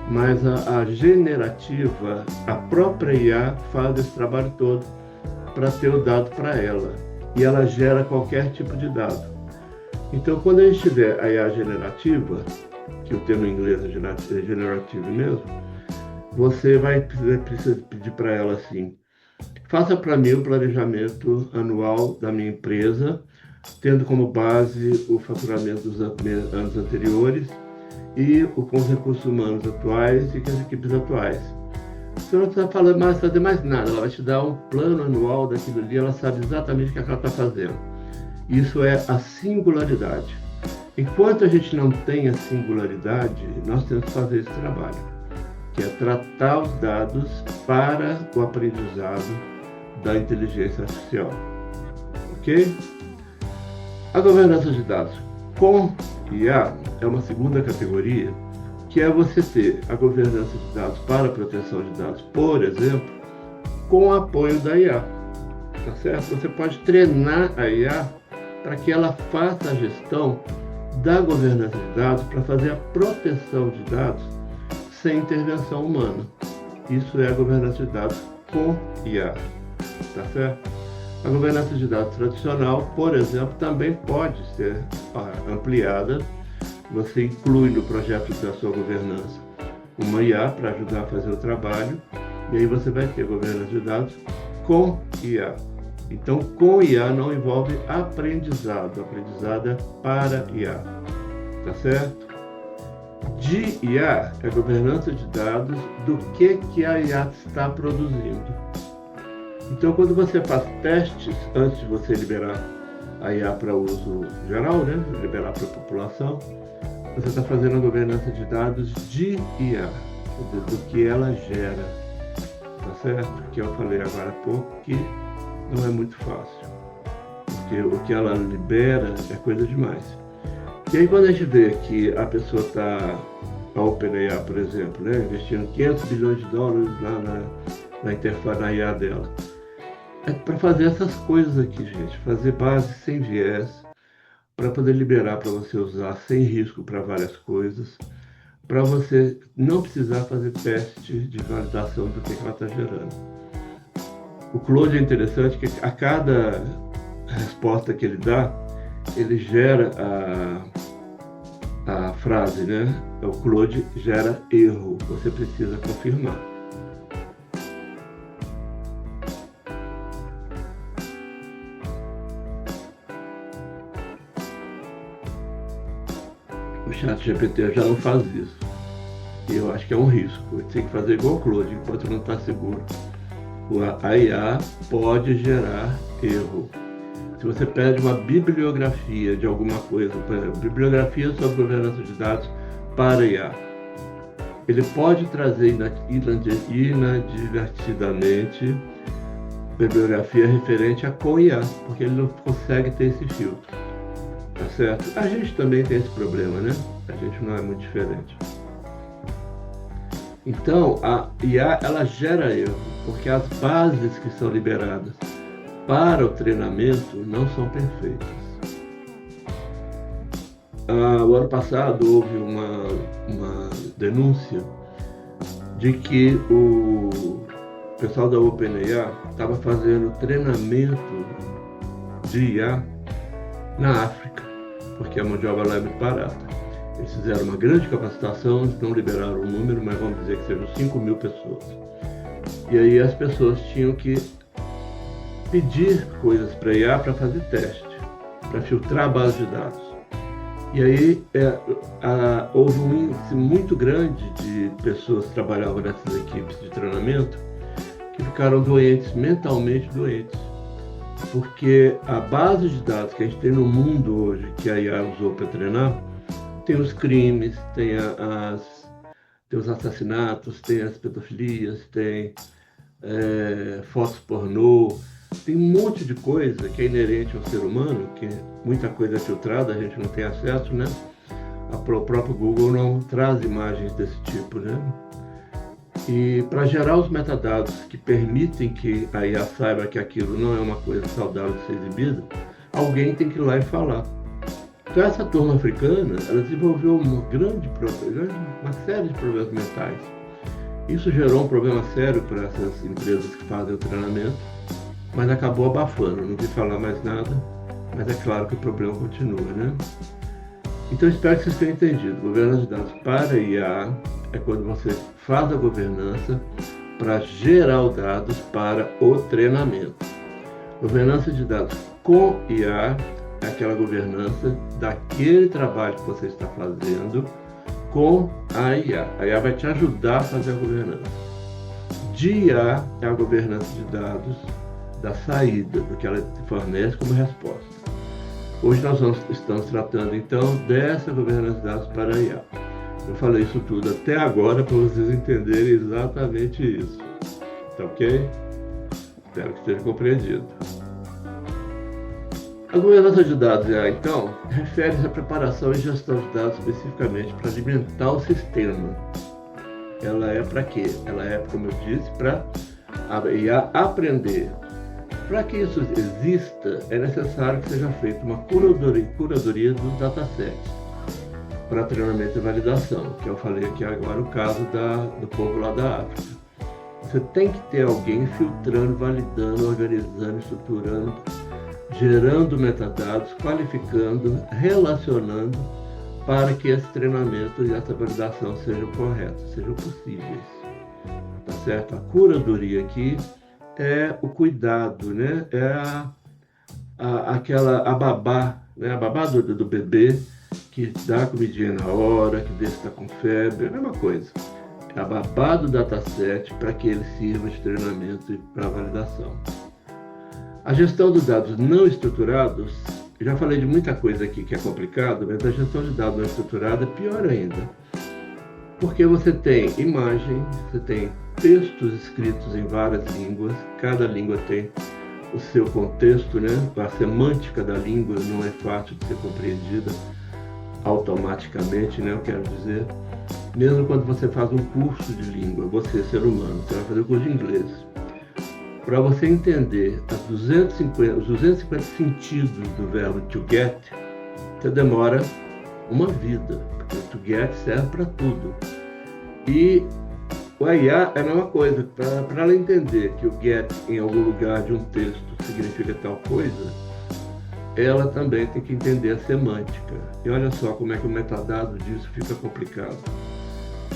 mas a generativa, a própria IA faz esse trabalho todo para ter o dado para ela, e ela gera qualquer tipo de dado. Então, quando a gente tiver a IA generativa, que o termo em inglês é generative mesmo, você vai precisar pedir para ela assim: faça para mim o planejamento anual da minha empresa, tendo como base o faturamento dos anos anteriores e com os recursos humanos atuais e com as equipes atuais. Você não precisa fazer mais nada, ela vai te dar um plano anual daquilo ali, ela sabe exatamente o que ela está fazendo. Isso é a singularidade. Enquanto a gente não tem a singularidade, nós temos que fazer esse trabalho, que é tratar os dados para o aprendizado da inteligência artificial. Ok? A governança de dados com IA é uma segunda categoria, que é você ter a governança de dados para a proteção de dados, por exemplo, com o apoio da IA. Tá certo? Você pode treinar a IA para que ela faça a gestão da governança de dados, para fazer a proteção de dados sem intervenção humana. Isso é a governança de dados com IA. Tá certo? A governança de dados tradicional, por exemplo, também pode ser ampliada. Você inclui no projeto da sua governança uma IA para ajudar a fazer o trabalho, e aí você vai ter governança de dados com IA. Então, com IA não envolve aprendizado é para IA. Tá certo? De IA é governança de dados do que a IA está produzindo. Então, quando você faz testes, antes de você liberar a IA para uso geral, né, liberar para a população, você está fazendo a governança de dados de IA, do que ela gera, tá certo? Que eu falei agora há pouco que não é muito fácil, porque o que ela libera é coisa demais. E aí, quando a gente vê que a pessoa está, a OpenAI, por exemplo, né, investindo 500 bilhões de dólares lá na interface da IA dela, é para fazer essas coisas aqui, gente, fazer base sem viés, para poder liberar para você usar sem risco para várias coisas, para você não precisar fazer teste de validação do que ela está gerando. O Claude é interessante que a cada resposta que ele dá, ele gera a frase, né? O Claude gera erro, você precisa confirmar. O ChatGPT já não faz isso. E eu acho que é um risco. Você tem que fazer igual o Claude, enquanto não está seguro. A IA pode gerar erro. Se você pede uma bibliografia de alguma coisa, por exemplo, bibliografia sobre governança de dados para IA, ele pode trazer inadvertidamente bibliografia referente a com IA, porque ele não consegue ter esse filtro. Tá certo? A gente também tem esse problema, né? A gente não é muito diferente. Então, a IA, ela gera erro, porque as bases que são liberadas para o treinamento não são perfeitas. O ano passado houve uma denúncia de que o pessoal da OpenAI estava fazendo treinamento de IA na África, porque a mão de obra lá é muito barata. Eles fizeram uma grande capacitação, não liberaram o número, mas vamos dizer que sejam 5.000 pessoas. E aí as pessoas tinham que pedir coisas para a IA para fazer teste, para filtrar a base de dados. E aí houve um índice muito grande de pessoas que trabalhavam nessas equipes de treinamento que ficaram doentes, mentalmente doentes. Porque a base de dados que a gente tem no mundo hoje, que a IA usou para treinar, tem os crimes, tem os assassinatos, tem as pedofilias, tem fotos pornô, tem um monte de coisa que é inerente ao ser humano, que muita coisa é filtrada, a gente não tem acesso, né? O próprio Google não traz imagens desse tipo, né? E para gerar os metadados que permitem que a IA saiba que aquilo não é uma coisa saudável de ser exibida, alguém tem que ir lá e falar. Então essa turma africana, ela desenvolveu uma série de problemas mentais. Isso gerou um problema sério para essas empresas que fazem o treinamento, mas acabou abafando, não vi falar mais nada, mas é claro que o problema continua, né? Então espero que vocês tenham entendido. Governança de dados para IA é quando você faz a governança para gerar os dados para o treinamento. Governança de dados com IA é aquela governança daquele trabalho que você está fazendo com a IA. A IA vai te ajudar a fazer a governança. De IA é a governança de dados da saída, do que ela te fornece como resposta. Hoje nós estamos tratando então dessa governança de dados para a IA. Eu falei isso tudo até agora para vocês entenderem exatamente isso. Tá ok? Espero que esteja compreendido. A governança de dados, então, refere-se à preparação e gestão de dados especificamente para alimentar o sistema. Ela é para quê? Ela é, como eu disse, para a IA aprender. Para que isso exista, é necessário que seja feita uma curadoria dos datasets para treinamento e validação, que eu falei aqui agora, o caso do povo lá da África. Você tem que ter alguém filtrando, validando, organizando, estruturando, gerando metadados, qualificando, relacionando, para que esse treinamento e essa validação sejam corretos, sejam possíveis. Tá certo? A curadoria aqui é o cuidado, né? É a babá, né? A babá do bebê, que dá a comidinha na hora, que vê se está com febre, é a mesma coisa. É a babá do dataset para que ele sirva de treinamento e para validação. A gestão dos dados não estruturados, eu já falei de muita coisa aqui que é complicado, mas a gestão de dados não estruturada é pior ainda. Porque você tem imagem, você tem textos escritos em várias línguas, cada língua tem o seu contexto, né? A semântica da língua não é fácil de ser compreendida automaticamente, né? Eu quero dizer, mesmo quando você faz um curso de língua, você, ser humano, você vai fazer o curso de inglês. Para você entender os 250 sentidos do verbo to get, você demora uma vida, porque to get serve para tudo. E O IA é a mesma coisa. Para ela entender que o get em algum lugar de um texto significa tal coisa, ela também tem que entender a semântica. E olha só como é que o metadado disso fica complicado.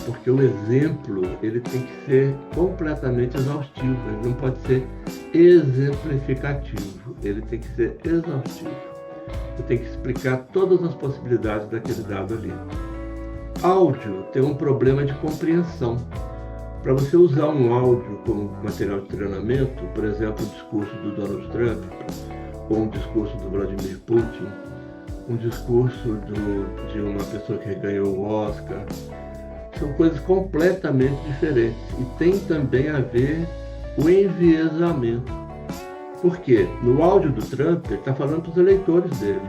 Porque o exemplo, ele tem que ser completamente exaustivo, ele não pode ser exemplificativo, ele tem que ser exaustivo. Você tem que explicar todas as possibilidades daquele dado ali. Áudio tem um problema de compreensão. Para você usar um áudio como material de treinamento, por exemplo, o discurso do Donald Trump, ou um discurso do Vladimir Putin, um discurso de uma pessoa que ganhou o Oscar, são coisas completamente diferentes. E tem também a ver o enviesamento. Por quê? No áudio do Trump, ele está falando para os eleitores dele.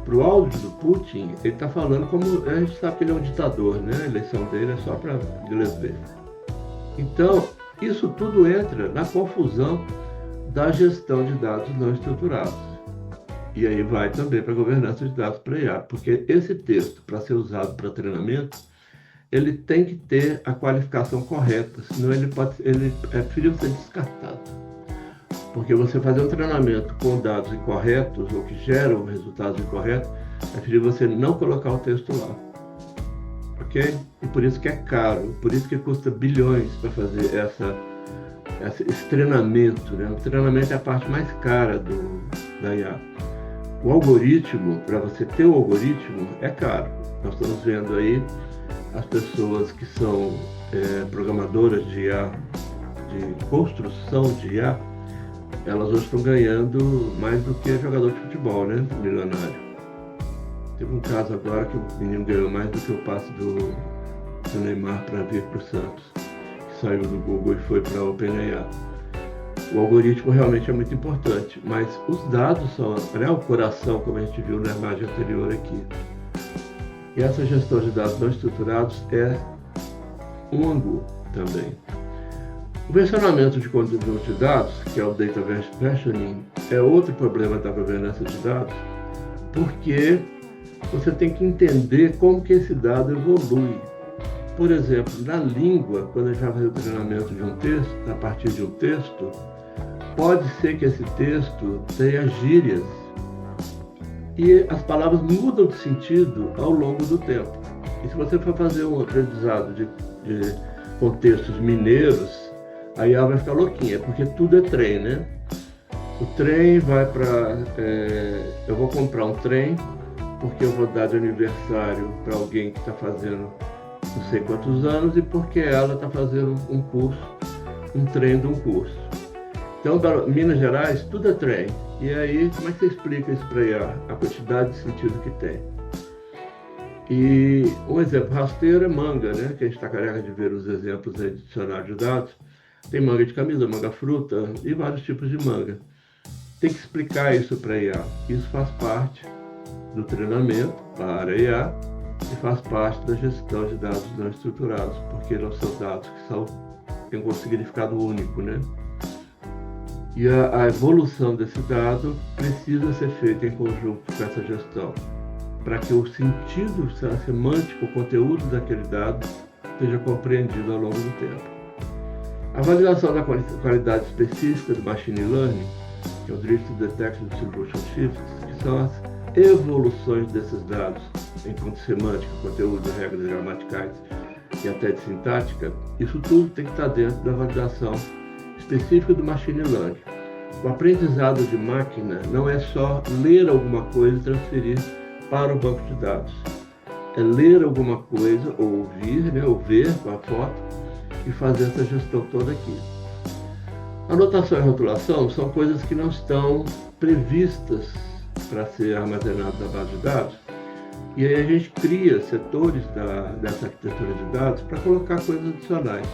Para o áudio do Putin, ele está falando como... A gente sabe que ele é um ditador, né? A eleição dele é só para eles verem. Então, isso tudo entra na confusão da gestão de dados não estruturados. E aí vai também para a governança de dados para IA, porque esse texto, para ser usado para treinamento, ele tem que ter a qualificação correta, senão ele é preferível ser descartado. Porque você fazer um treinamento com dados incorretos ou que geram resultados incorretos, é preferível você não colocar o texto lá. Ok? E por isso que é caro, por isso que custa bilhões para fazer esse treinamento, né? O treinamento é a parte mais cara da IA. O algoritmo, para você ter o algoritmo, é caro. Nós estamos vendo aí as pessoas que são programadoras de IA, de construção de IA, elas hoje estão ganhando mais do que jogador de futebol, né? Milionário. Teve um caso agora que o menino ganhou mais do que o passe do Neymar para vir para o Santos, que saiu do Google e foi para a OpenAI. O algoritmo realmente é muito importante, mas os dados são, né, o coração, como a gente viu na imagem anterior aqui. E essa gestão de dados não estruturados é um ângulo também. O versionamento de conteúdo de dados, que é o data versioning, é outro problema da governança de dados, porque você tem que entender como que esse dado evolui. Por exemplo, na língua, quando a gente vai fazer o treinamento de um texto, a partir de um texto, pode ser que esse texto tenha gírias e as palavras mudam de sentido ao longo do tempo. E se você for fazer um aprendizado de contextos mineiros, aí ela vai ficar louquinha, porque tudo é trem, né? O trem vai para... eu vou comprar um trem, porque eu vou dar de aniversário para alguém que está fazendo não sei quantos anos e porque ela está fazendo um curso, um trem de um curso. Então, em Minas Gerais, tudo é trem. E aí, como é que você explica isso para IA? A quantidade de sentido que tem. E um exemplo rasteiro é manga, né? Que a gente está careca de ver os exemplos aí de dicionário de dados. Tem manga de camisa, manga fruta e vários tipos de manga. Tem que explicar isso para IA. Isso faz parte do treinamento para a IA e faz parte da gestão de dados não estruturados, porque não são dados que têm um significado único, né? E a evolução desse dado precisa ser feita em conjunto com essa gestão, para que o sentido semântico, o conteúdo daquele dado, seja compreendido ao longo do tempo. A validação da qualidade específica do Machine Learning, que é o Drift Detection Distribution Shifts, que são as evoluções desses dados em ponto semântico, conteúdo, regras gramaticais e até de sintática, isso tudo tem que estar dentro da validação específica do Machine Learning. O aprendizado de máquina não é só ler alguma coisa e transferir para o banco de dados. É ler alguma coisa, ou ouvir, né, ou ver com a foto e fazer essa gestão toda aqui. Anotação e rotulação são coisas que não estão previstas para ser armazenado na base de dados. E aí a gente cria setores dessa arquitetura de dados para colocar coisas adicionais.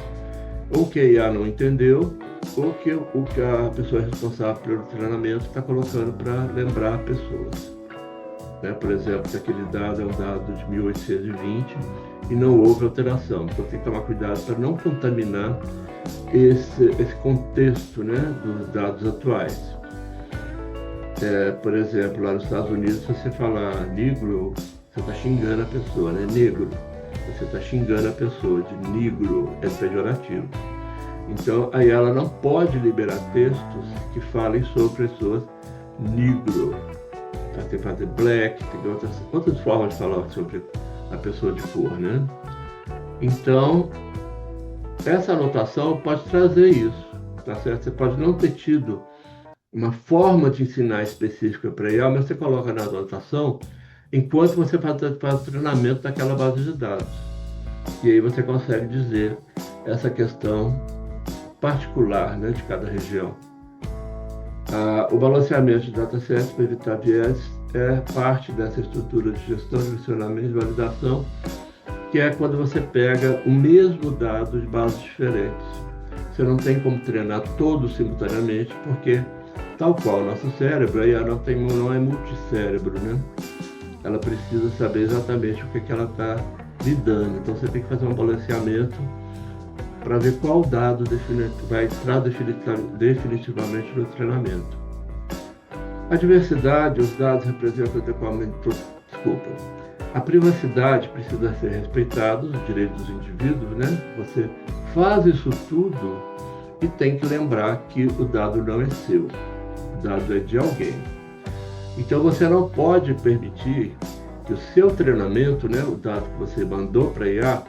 Ou que a IA não entendeu, ou que a pessoa responsável pelo treinamento está colocando para lembrar pessoas. Né? Por exemplo, se aquele dado é um dado de 1820 e não houve alteração. Então tem que tomar cuidado para não contaminar esse contexto, né, dos dados atuais. Por exemplo, lá nos Estados Unidos, se você falar negro, você está xingando a pessoa, né? Negro. Você está xingando a pessoa de negro, é pejorativo. Então, aí ela não pode liberar textos que falem sobre pessoas negro. Tá? Tem que fazer black, tem outras formas de falar sobre a pessoa de cor, né? Então, essa anotação pode trazer isso, tá certo? Você pode não ter tido uma forma de ensinar específica para IA, mas você coloca na anotação enquanto você faz o treinamento daquela base de dados. E aí você consegue dizer essa questão particular, né, de cada região. O balanceamento de datasets para evitar viés é parte dessa estrutura de gestão, direcionamento e validação, que é quando você pega o mesmo dado de bases diferentes. Você não tem como treinar todos simultaneamente, porque, tal qual o nosso cérebro, a IA não é multicérebro, né? Ela precisa saber exatamente o que ela está lidando. Então você tem que fazer um balanceamento para ver qual dado vai entrar definitivamente no treinamento. A diversidade, os dados representam adequadamente... A privacidade precisa ser respeitada, os direitos dos indivíduos, né? Você faz isso tudo e tem que lembrar que o dado não é seu, o dado é de alguém. Então você não pode permitir que o seu treinamento, né, o dado que você mandou para a IA,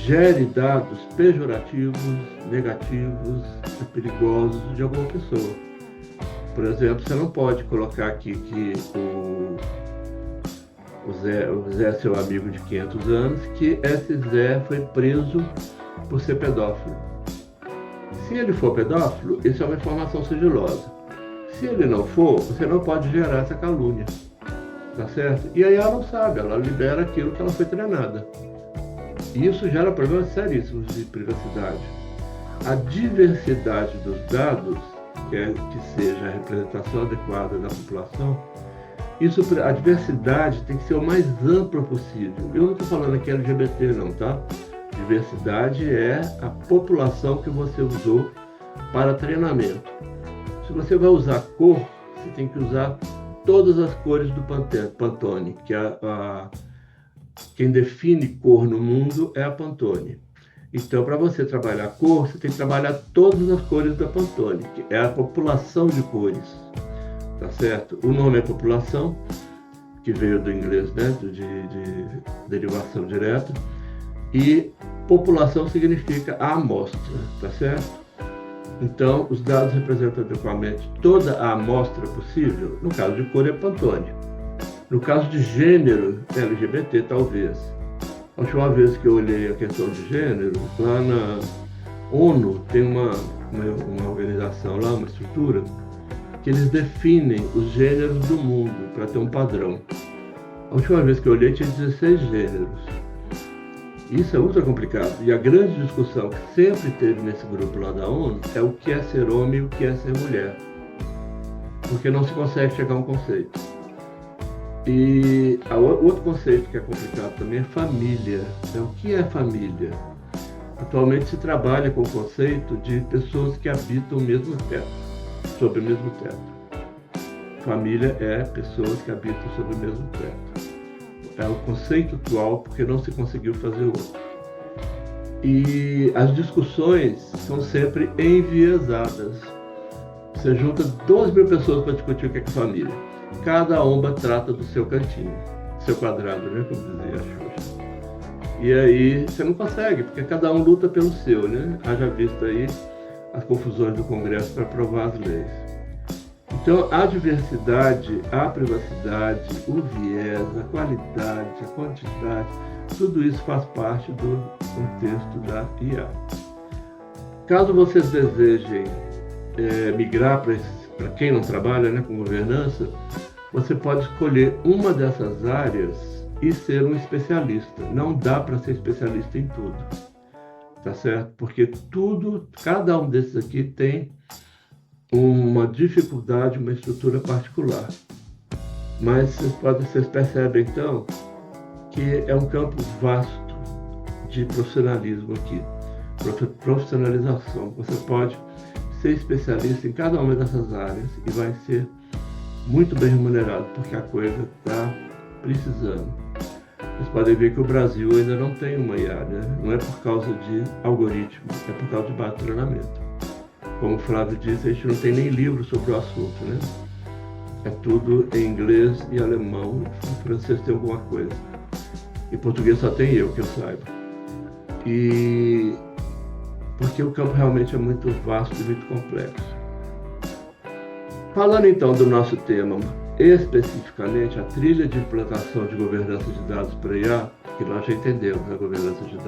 gere dados pejorativos, negativos, perigosos de alguma pessoa. Por exemplo, você não pode colocar aqui que o Zé é seu amigo de 500 anos, que esse Zé foi preso por ser pedófilo. Se ele for pedófilo, isso é uma informação sigilosa. Se ele não for, você não pode gerar essa calúnia, tá certo? E aí ela não sabe, ela libera aquilo que ela foi treinada. E isso gera problemas seríssimos de privacidade. A diversidade dos dados, que seja a representação adequada da população, a diversidade tem que ser o mais ampla possível. Eu não estou falando aqui LGBT não, tá? Diversidade é a população que você usou para treinamento. Se você vai usar cor, você tem que usar todas as cores do Pantone, que quem define cor no mundo é a Pantone. Então, para você trabalhar cor, você tem que trabalhar todas as cores da Pantone, que é a população de cores, tá certo? O nome é população, que veio do inglês, né, de derivação direta, e população significa a amostra, tá certo? Então, os dados representam adequadamente toda a amostra possível. No caso de cor é Pantone. No caso de gênero, LGBT talvez. A última vez que eu olhei a questão de gênero, lá na ONU tem uma organização lá, uma estrutura, que eles definem os gêneros do mundo para ter um padrão. A última vez que eu olhei tinha 16 gêneros. Isso é ultra complicado. E a grande discussão que sempre teve nesse grupo lá da ONU é o que é ser homem e o que é ser mulher. Porque não se consegue chegar a um conceito. E outro conceito que é complicado também é família. O que é família? Atualmente se trabalha com o conceito de pessoas que habitam o mesmo teto, sob o mesmo teto. Família é pessoas que habitam sob o mesmo teto. É o conceito atual porque não se conseguiu fazer outro. E as discussões são sempre enviesadas. Você junta 2.000 pessoas para discutir o que é família. Cada uma trata do seu cantinho, seu quadrado, né, como dizia a Xuxa. E aí você não consegue, porque cada um luta pelo seu, né? Haja visto aí as confusões do Congresso para aprovar as leis. Então, a diversidade, a privacidade, o viés, a qualidade, a quantidade, tudo isso faz parte do contexto da IA. Caso vocês desejem migrar para quem não trabalha, né, com governança, você pode escolher uma dessas áreas e ser um especialista. Não dá para ser especialista em tudo, tá certo? Porque cada um desses aqui tem uma dificuldade, uma estrutura particular. Mas vocês percebem então que é um campo vasto de profissionalismo aqui, profissionalização. Você pode ser especialista em cada uma dessas áreas e vai ser muito bem remunerado, porque a coisa está precisando. Vocês podem ver que o Brasil ainda não tem uma IA, né? Não é por causa de algoritmo, é por causa de base de treinamento. Como o Flávio disse, a gente não tem nem livro sobre o assunto, né? É tudo em inglês e alemão, em francês tem alguma coisa. Em português só tem eu, que eu saiba. E porque o campo realmente é muito vasto e muito complexo. Falando então do nosso tema, especificamente a trilha de implantação de governança de dados para IA, que nós já entendemos a governança de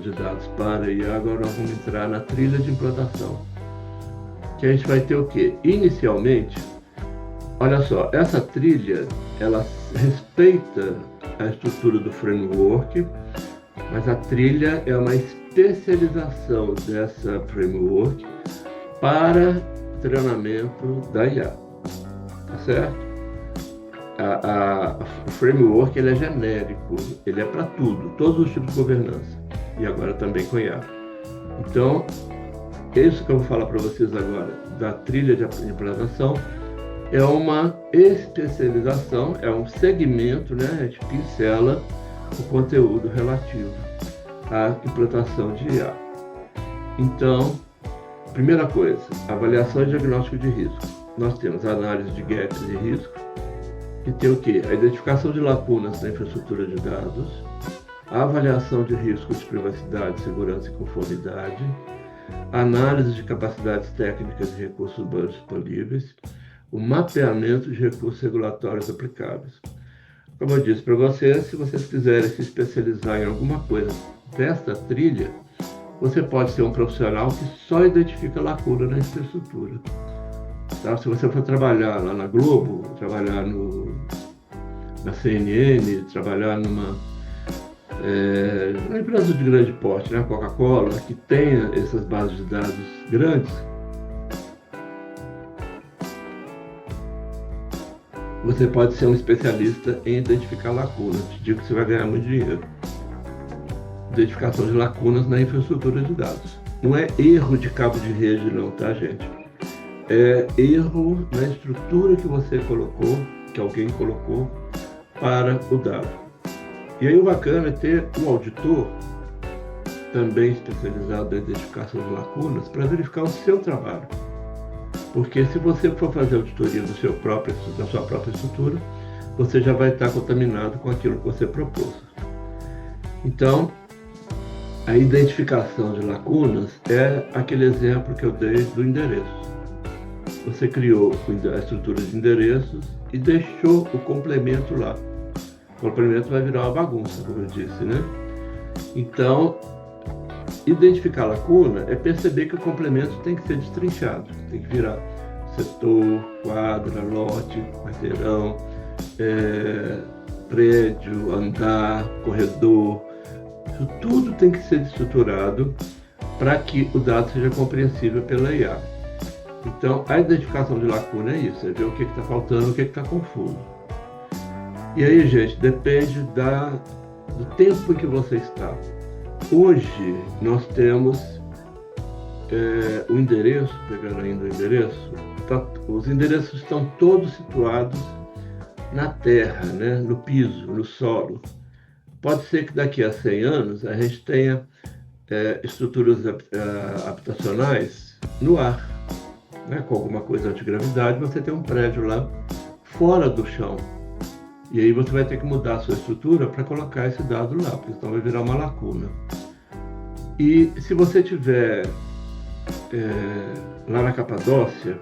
dados para IA, agora nós vamos entrar na trilha de implantação. Que a gente vai ter o quê? Inicialmente, olha só, essa trilha, ela respeita a estrutura do framework, mas a trilha é uma especialização dessa framework para treinamento da IA, tá certo? O framework ele é genérico, ele é para tudo, todos os tipos de governança, e agora também com IA. Então, isso que eu vou falar para vocês agora, da trilha de implantação, é uma especialização, é um segmento, né? A gente pincela o conteúdo relativo à implantação de IA. Então, primeira coisa, avaliação e diagnóstico de risco. Nós temos a análise de gaps e risco, que tem o quê? A identificação de lacunas na infraestrutura de dados, a avaliação de riscos de privacidade, segurança e conformidade, a análise de capacidades técnicas e recursos humanos disponíveis, o mapeamento de recursos regulatórios aplicáveis. Como eu disse para vocês, se vocês quiserem se especializar em alguma coisa desta trilha, você pode ser um profissional que só identifica lacuna na infraestrutura. Tá? Se você for trabalhar lá na Globo, trabalhar na CNN, trabalhar numa empresa de grande porte, né? Coca-Cola, que tenha essas bases de dados grandes, você pode ser um especialista em identificar lacunas. Te digo que você vai ganhar muito dinheiro. Identificação de lacunas na infraestrutura de dados. Não é erro de cabo de rede não, tá, gente? É erro na estrutura que você colocou, que alguém colocou para o dado. E aí o bacana é ter um auditor também especializado na identificação de lacunas para verificar o seu trabalho. Porque se você for fazer auditoria da sua própria estrutura, você já vai estar contaminado com aquilo que você propôs. Então, a identificação de lacunas é aquele exemplo que eu dei do endereço. Você criou a estrutura de endereços e deixou o complemento lá. O complemento vai virar uma bagunça, como eu disse, né? Então, identificar lacuna é perceber que o complemento tem que ser destrinchado, tem que virar setor, quadra, lote, quarteirão, prédio, andar, corredor. Isso tudo tem que ser estruturado para que o dado seja compreensível pela IA. Então, a identificação de lacuna é isso, é ver o que está faltando, o que está confuso. E aí, gente, depende do tempo em que você está. Hoje, nós temos o endereço, pegando ainda o endereço, os endereços estão todos situados na terra, né? No piso, no solo. Pode ser que daqui a 100 anos a gente tenha estruturas habitacionais no ar, né? Com alguma coisa antigravidade, você tem um prédio lá fora do chão. E aí você vai ter que mudar a sua estrutura para colocar esse dado lá, porque senão vai virar uma lacuna. E se você tiver lá na Capadócia,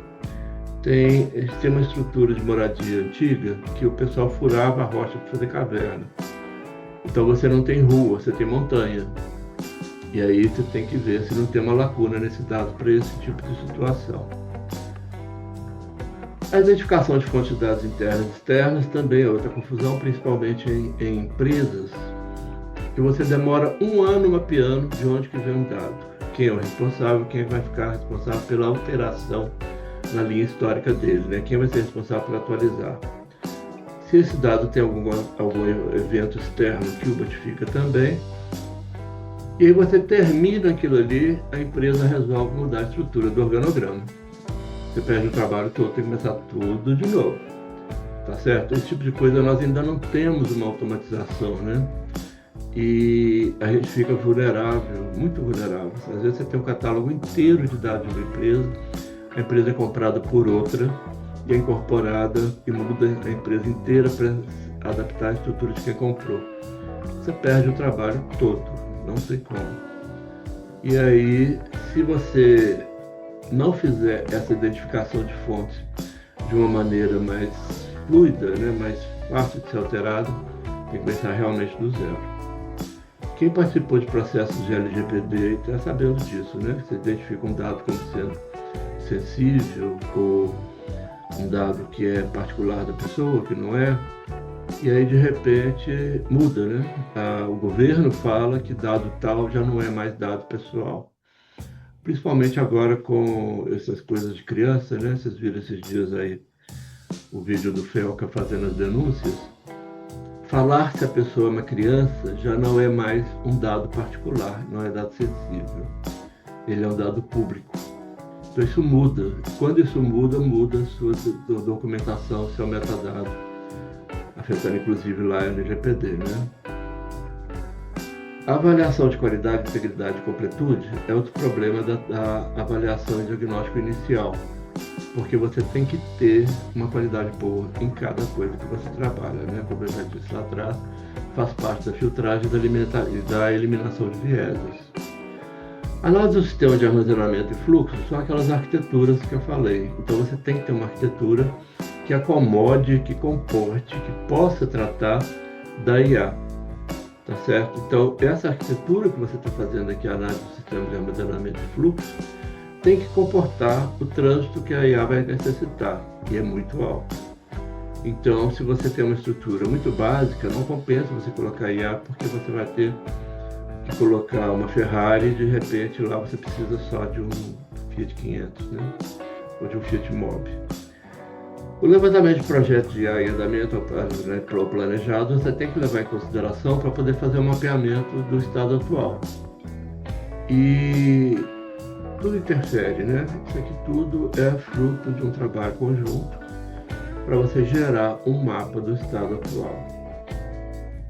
tem uma estrutura de moradia antiga que o pessoal furava a rocha para fazer caverna. Então você não tem rua, você tem montanha. E aí você tem que ver se não tem uma lacuna nesse dado para esse tipo de situação. A identificação de fontes de dados internas e externas também é outra confusão, principalmente em empresas, que você demora 1 ano mapeando de onde que vem um dado. Quem é o responsável, quem vai ficar responsável pela alteração na linha histórica dele, né? Quem vai ser responsável por atualizar. Se esse dado tem algum evento externo que o notifica também, e aí você termina aquilo ali, a empresa resolve mudar a estrutura do organograma. Você perde o trabalho todo, tem que começar tudo de novo. tá certo? Esse tipo de coisa nós ainda não temos uma automatização, né? E a gente fica vulnerável, muito vulnerável. Às vezes você tem um catálogo inteiro de dados de uma empresa, a empresa é comprada por outra e é incorporada e muda a empresa inteira para adaptar a estrutura de quem comprou. Você perde o trabalho todo, não tem como. E aí, se você não fizer essa identificação de fontes de uma maneira mais fluida, né, mais fácil de ser alterado, tem que começar realmente do zero. Quem participou de processos de LGPD está sabendo disso, né? Você identifica um dado como sendo sensível ou um dado que é particular da pessoa, que não é, e aí de repente muda, né? O governo fala que dado tal já não é mais dado pessoal. Principalmente agora com essas coisas de criança, né? Vocês viram esses dias aí o vídeo do Felca fazendo as denúncias. Falar se a pessoa é uma criança já não é mais um dado particular, não é dado sensível. Ele é um dado público. Então isso muda. Quando isso muda, muda a sua documentação, seu metadado, afetando inclusive lá a LGPD, né? A avaliação de qualidade, integridade e completude é outro problema da avaliação e diagnóstico inicial, porque você tem que ter uma qualidade boa em cada coisa que você trabalha, né? Como eu já disse lá atrás, faz parte da filtragem e da eliminação de vieses. Análise do sistema de armazenamento e fluxo são aquelas arquiteturas que eu falei. Então você tem que ter uma arquitetura que acomode, que comporte, que possa tratar da IA. Tá certo? Então essa arquitetura que você está fazendo aqui, a análise do sistema de armazenamento e fluxo, tem que comportar o trânsito que a IA vai necessitar, e é muito alto. Então, se você tem uma estrutura muito básica, não compensa você colocar IA, porque você vai ter que colocar uma Ferrari e de repente lá você precisa só de um Fiat 500, né? Ou de um Fiat Mobi. O levantamento de projetos de IA em andamento ou planejado, você tem que levar em consideração para poder fazer o mapeamento do estado atual. E tudo interfere, né? Isso aqui tudo é fruto de um trabalho conjunto para você gerar um mapa do estado atual.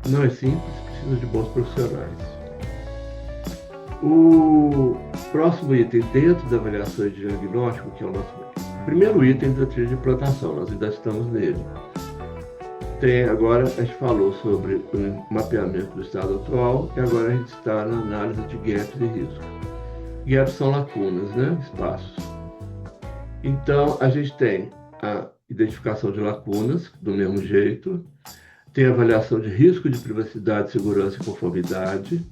Não é simples, precisa de bons profissionais. O próximo item dentro da avaliação e diagnóstico, que é o nosso primeiro item da trilha de plantação, nós ainda estamos nele. Agora a gente falou sobre o mapeamento do estado atual e agora a gente está na análise de gaps e riscos. Gaps são lacunas, né? Espaços. Então, a gente tem a identificação de lacunas, do mesmo jeito, tem a avaliação de risco de privacidade, segurança e conformidade,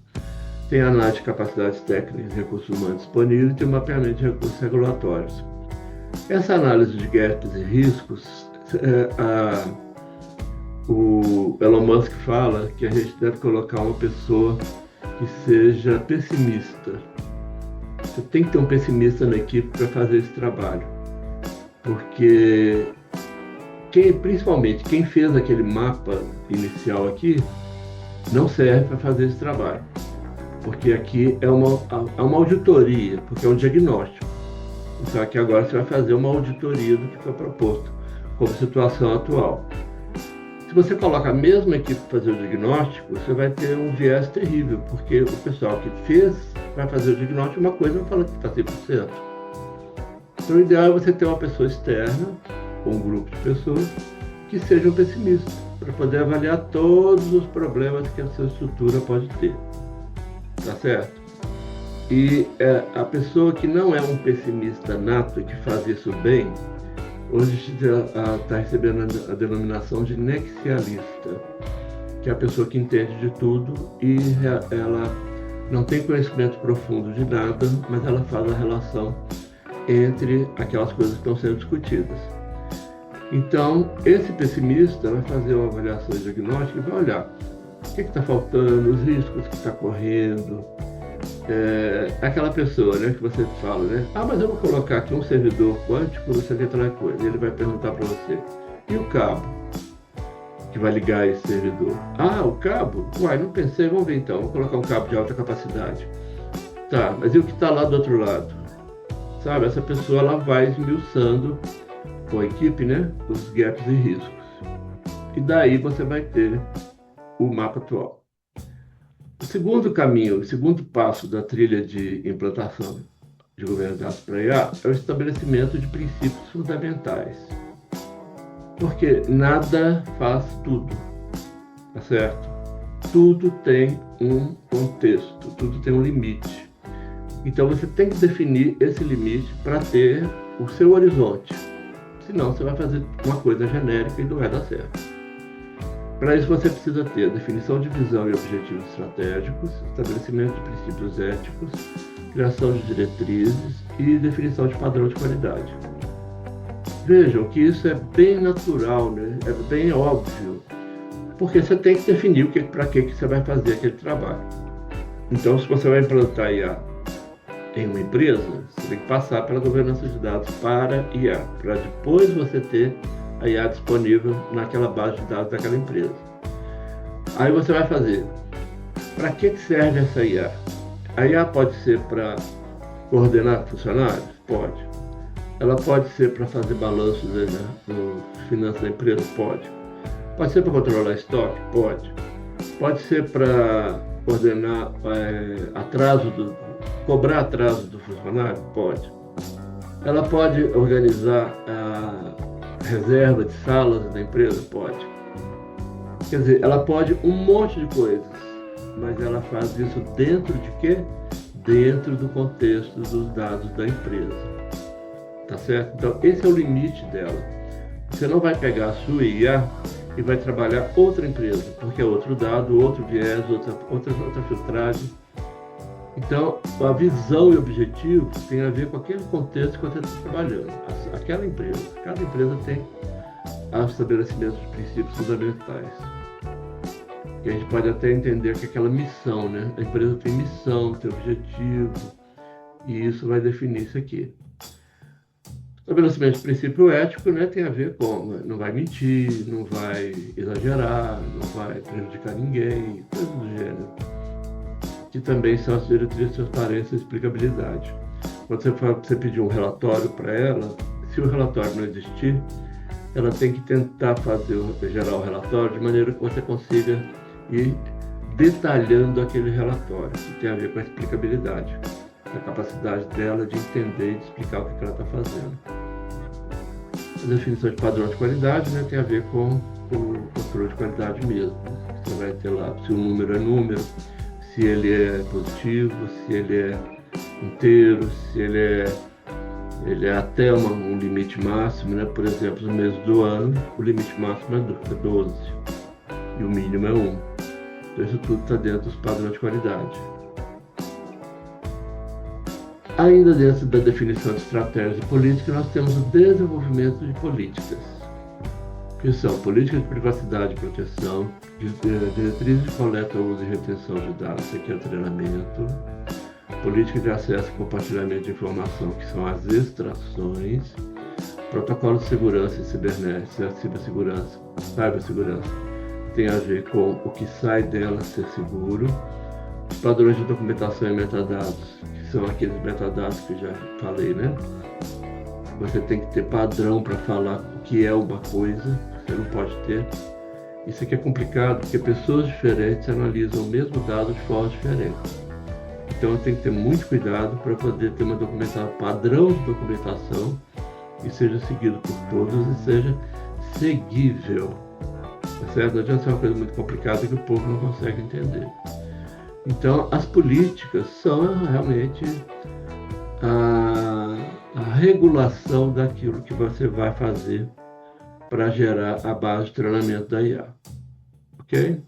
tem a análise de capacidades técnicas e recursos humanos disponíveis e tem o mapeamento de recursos regulatórios. Essa análise de gaps e riscos, o Elon Musk fala que a gente deve colocar uma pessoa que seja pessimista. Você tem que ter um pessimista na equipe para fazer esse trabalho, porque principalmente quem fez aquele mapa inicial aqui não serve para fazer esse trabalho, porque aqui é uma auditoria, porque é um diagnóstico. Então aqui agora você vai fazer uma auditoria do que foi proposto como situação atual. Se você coloca a mesma equipe para fazer o diagnóstico, você vai ter um viés terrível, porque o pessoal que fez vai fazer o diagnóstico uma coisa e vai falar que está 100%. Então o ideal é você ter uma pessoa externa, ou um grupo de pessoas, que sejam pessimistas, para poder avaliar todos os problemas que a sua estrutura pode ter. Tá certo? E a pessoa que não é um pessimista nato e que faz isso bem, hoje está recebendo a denominação de nexialista, que é a pessoa que entende de tudo e ela não tem conhecimento profundo de nada, mas ela faz a relação entre aquelas coisas que estão sendo discutidas. Então, esse pessimista vai fazer uma avaliação diagnóstica e vai olhar o que está faltando, os riscos que está correndo. Aquela pessoa, né, que você fala, né? Mas eu vou colocar aqui um servidor quântico, não sei o que outra coisa. Ele vai perguntar para você, e o cabo que vai ligar esse servidor? O cabo? Não pensei, vamos ver então, vou colocar um cabo de alta capacidade. Tá, mas e o que está lá do outro lado? Sabe, essa pessoa ela vai esmiuçando com a equipe, né, os gaps e riscos. E daí você vai ter o mapa atual. O segundo caminho, o segundo passo da trilha de implantação de governo de dados para IA é o estabelecimento de princípios fundamentais. Porque nada faz tudo, tá certo? Tudo tem um contexto, tudo tem um limite. Então você tem que definir esse limite para ter o seu horizonte. Senão você vai fazer uma coisa genérica e não vai dar certo. Para isso você precisa ter definição de visão e objetivos estratégicos, estabelecimento de princípios éticos, criação de diretrizes e definição de padrão de qualidade. Vejam que isso é bem natural, né? É bem óbvio, porque você tem que definir para que você vai fazer aquele trabalho. Então, se você vai implantar IA em uma empresa, você tem que passar pela governança de dados para IA, para depois você ter a IA disponível naquela base de dados daquela empresa. Aí você vai fazer, para que serve essa IA? A IA pode ser para coordenar funcionários? Pode. Ela pode ser para fazer balanços no finanças da empresa? Pode. Pode ser para controlar estoque? Pode. Pode ser para coordenar cobrar atraso do funcionário? Pode. Ela pode organizar a reserva de salas da empresa? Pode. Quer dizer, ela pode um monte de coisas, mas ela faz isso dentro de quê? Dentro do contexto dos dados da empresa. Tá certo? Então, esse é o limite dela. Você não vai pegar a sua IA e vai trabalhar outra empresa, porque é outro dado, outro viés, outra filtragem. Então, a visão e objetivo tem a ver com aquele contexto que você está trabalhando. Aquela empresa, cada empresa tem o estabelecimento de princípios fundamentais. E a gente pode até entender que aquela missão, né? A empresa tem missão, tem objetivo, e isso vai definir isso aqui. Estabelecimento de princípio ético, né, tem a ver com não vai mentir, não vai exagerar, não vai prejudicar ninguém, coisas do gênero. Que também são as diretrizes de transparência e explicabilidade. Quando você pedir um relatório para ela, se o relatório não existir, ela tem que tentar gerar o relatório de maneira que você consiga ir detalhando aquele relatório, que tem a ver com a explicabilidade, a capacidade dela de entender e de explicar o que ela está fazendo. A definição de padrão de qualidade, né, tem a ver com o controle de qualidade mesmo. Você vai ter lá se o número é número, se ele é positivo, se ele é inteiro, se ele é até um limite máximo, né? Por exemplo, no mês do ano, o limite máximo é 12 e o mínimo é 1. Então isso tudo está dentro dos padrões de qualidade. Ainda dentro da definição de estratégias e políticas, nós temos o desenvolvimento de políticas, que são políticas de privacidade e proteção, diretrizes de coleta, uso e retenção de dados, isso aqui é treinamento, política de acesso e compartilhamento de informação, que são as extrações, protocolo de segurança e cibersegurança, tem a ver com o que sai dela ser seguro, os padrões de documentação e metadados, que são aqueles metadados que eu já falei, né? Você tem que ter padrão para falar o que é uma coisa, você não pode ter. Isso aqui é complicado porque pessoas diferentes analisam o mesmo dado de forma diferente. Então tem que ter muito cuidado para poder ter uma documentação, padrão de documentação que seja seguido por todos e seja seguível. Tá certo? Não adianta ser uma coisa muito complicada que o povo não consegue entender. Então as políticas são realmente a regulação daquilo que você vai fazer para gerar a base de treinamento da IA. Ok?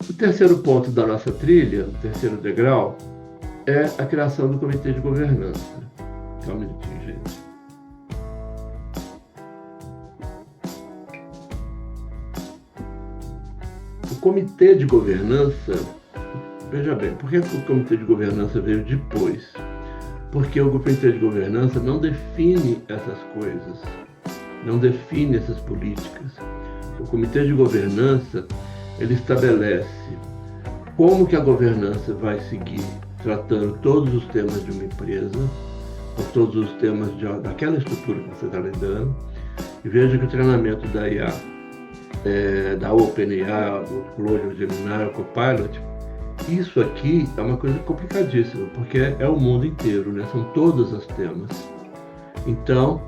O terceiro ponto da nossa trilha, o terceiro degrau, é a criação do comitê de governança. Só um minutinho, gente. O comitê de governança, veja bem, por que o comitê de governança veio depois? Porque o comitê de governança não define essas coisas, não define essas políticas. O comitê de governança, ele estabelece como que a governança vai seguir tratando todos os temas de uma empresa, ou todos os temas daquela estrutura que você está lidando, E veja que o treinamento da IA, da OpenAI, o Claude, o Gemini, o Copilot, isso aqui é uma coisa complicadíssima, porque é o mundo inteiro, né? São todos os temas. Então,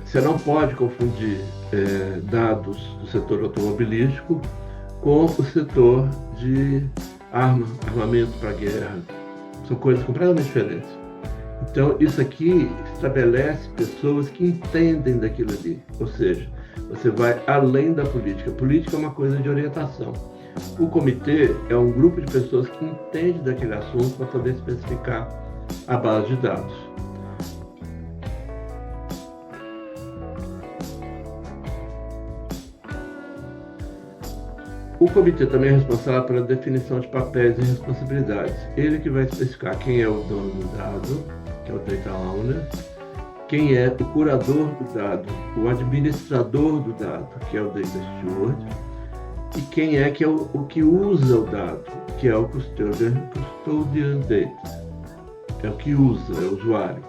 você não pode confundir dados do setor automobilístico com o setor de armamento para guerra. São coisas completamente diferentes. Então, isso aqui estabelece pessoas que entendem daquilo ali. Ou seja, você vai além da política. A política é uma coisa de orientação. O comitê é um grupo de pessoas que entende daquele assunto para poder especificar a base de dados. O comitê também é responsável pela definição de papéis e responsabilidades. Ele que vai especificar quem é o dono do dado, que é o Data Owner, quem é o curador do dado, o administrador do dado, que é o Data Steward, e quem é o que usa o dado, que é o Custodian Data. É o que usa, é o usuário.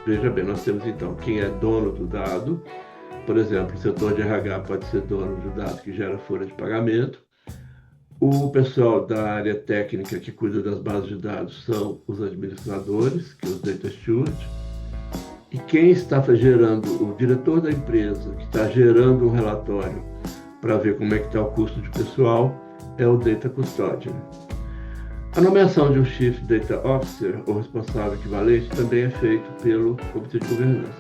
Veja bem, nós temos então quem é dono do dado. Por exemplo, o setor de RH pode ser dono do dado que gera folha de pagamento. O pessoal da área técnica que cuida das bases de dados são os administradores, que é os Data Steward. E quem está gerando, o diretor da empresa, que está gerando um relatório para ver como é que está o custo de pessoal, é o Data Custodian. A nomeação de um Chief Data Officer, ou responsável equivalente, também é feito pelo Comitê de Governança.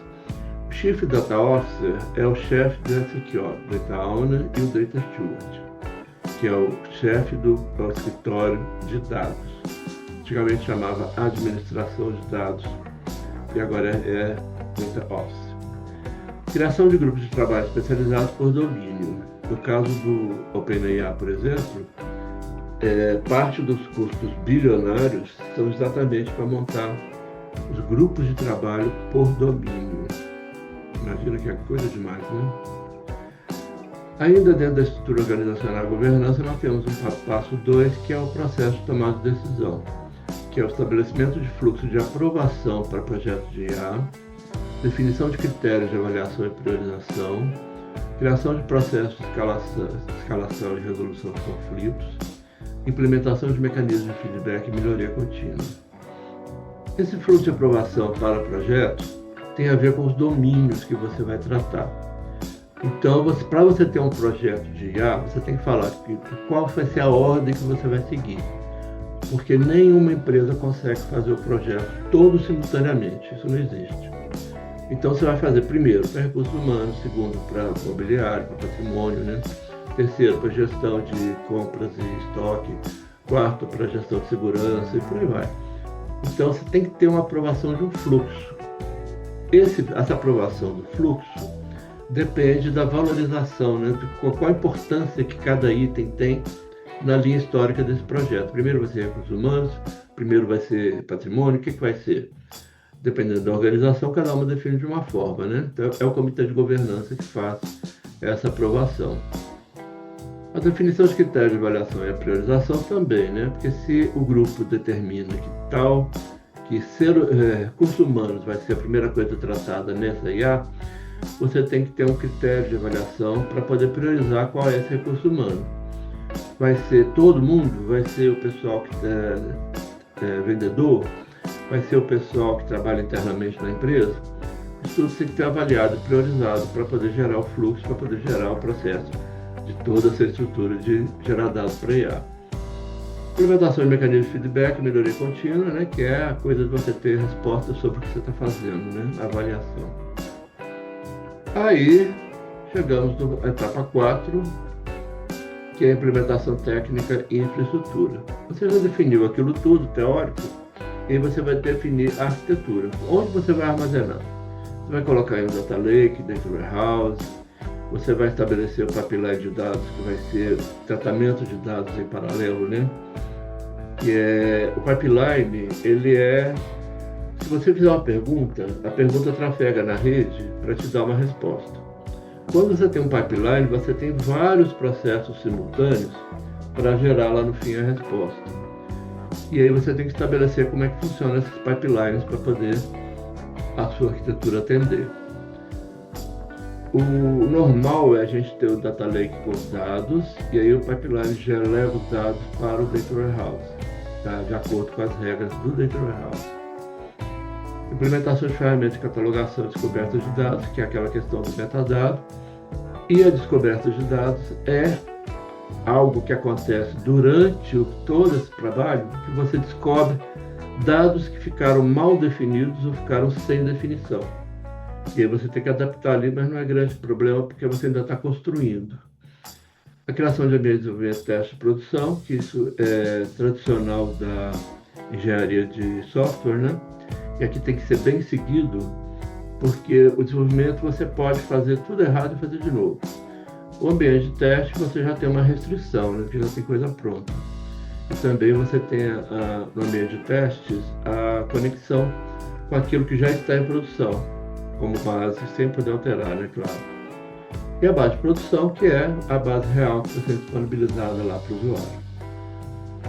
O Chief Data Officer é o chefe da SQO, Data Owner, e o Data Steward, que é o chefe do escritório de dados. Antigamente chamava Administração de Dados, e agora é Data Office. Criação de grupos de trabalho especializados por domínio. No caso do OpenAI, por exemplo, parte dos custos bilionários são exatamente para montar os grupos de trabalho por domínio. Imagina que é coisa demais, né? Ainda dentro da estrutura organizacional e governança, nós temos um passo 2, que é o processo de tomada de decisão, que é o estabelecimento de fluxo de aprovação para projetos de IA, definição de critérios de avaliação e priorização, criação de processos de escalação e resolução de conflitos, implementação de mecanismos de feedback e melhoria contínua. Esse fluxo de aprovação para projetos tem a ver com os domínios que você vai tratar. Então, para você ter um projeto de IA, você tem que falar qual vai ser a ordem que você vai seguir. Porque nenhuma empresa consegue fazer o projeto todo simultaneamente, isso não existe. Então você vai fazer primeiro para recursos humanos, segundo para mobiliário, para patrimônio, né? Terceiro para gestão de compras e estoque, quarto para gestão de segurança e por aí vai. Então você tem que ter uma aprovação de um fluxo. Essa aprovação do fluxo depende da valorização, né? Qual a importância que cada item tem na linha histórica desse projeto. Primeiro vai ser recursos humanos, primeiro vai ser patrimônio, o que vai ser? Dependendo da organização, cada uma define de uma forma, né? Então, é o comitê de governança que faz essa aprovação. A definição de critérios de avaliação e a priorização também, né? Porque se o grupo determina que recursos humanos vai ser a primeira coisa tratada nessa IA, você tem que ter um critério de avaliação para poder priorizar qual é esse recurso humano. Vai ser todo mundo? Vai ser o pessoal que é vendedor? Vai ser o pessoal que trabalha internamente na empresa? Isso tudo tem que ser avaliado e priorizado para poder gerar o fluxo, para poder gerar o processo de toda essa estrutura de gerar dados para IA. Implementação de mecanismos de feedback, melhoria contínua, né, que é a coisa de você ter respostas sobre o que você está fazendo, né, avaliação. Aí chegamos na etapa 4, que é a implementação técnica e infraestrutura. Você já definiu aquilo tudo, teórico, e você vai definir a arquitetura. Onde você vai armazenar? Você vai colocar em um data lake, data warehouse, você vai estabelecer o pipeline de dados, que vai ser tratamento de dados em paralelo, né? O pipeline, se você fizer uma pergunta, a pergunta trafega na rede para te dar uma resposta. Quando você tem um pipeline, você tem vários processos simultâneos para gerar lá no fim a resposta. E aí você tem que estabelecer como é que funcionam esses pipelines para poder a sua arquitetura atender. O normal é a gente ter o data lake com os dados, e aí o pipeline já leva os dados para o data warehouse, tá? De acordo com as regras do data warehouse. Implementação de ferramentas de catalogação e descoberta de dados, que é aquela questão do metadado. E a descoberta de dados é algo que acontece durante todo esse trabalho, que você descobre dados que ficaram mal definidos ou ficaram sem definição. E aí você tem que adaptar ali, mas não é grande problema, porque você ainda está construindo. A criação de ambiente de desenvolvimento, teste e produção, que isso é tradicional da engenharia de software, né? E aqui tem que ser bem seguido, porque o desenvolvimento você pode fazer tudo errado e fazer de novo. O ambiente de teste você já tem uma restrição, né? Porque já tem coisa pronta. E também você tem no ambiente de testes a conexão com aquilo que já está em produção, como base, sem poder alterar, né? Claro. E a base de produção, que é a base real que está sendo disponibilizada lá para o usuário.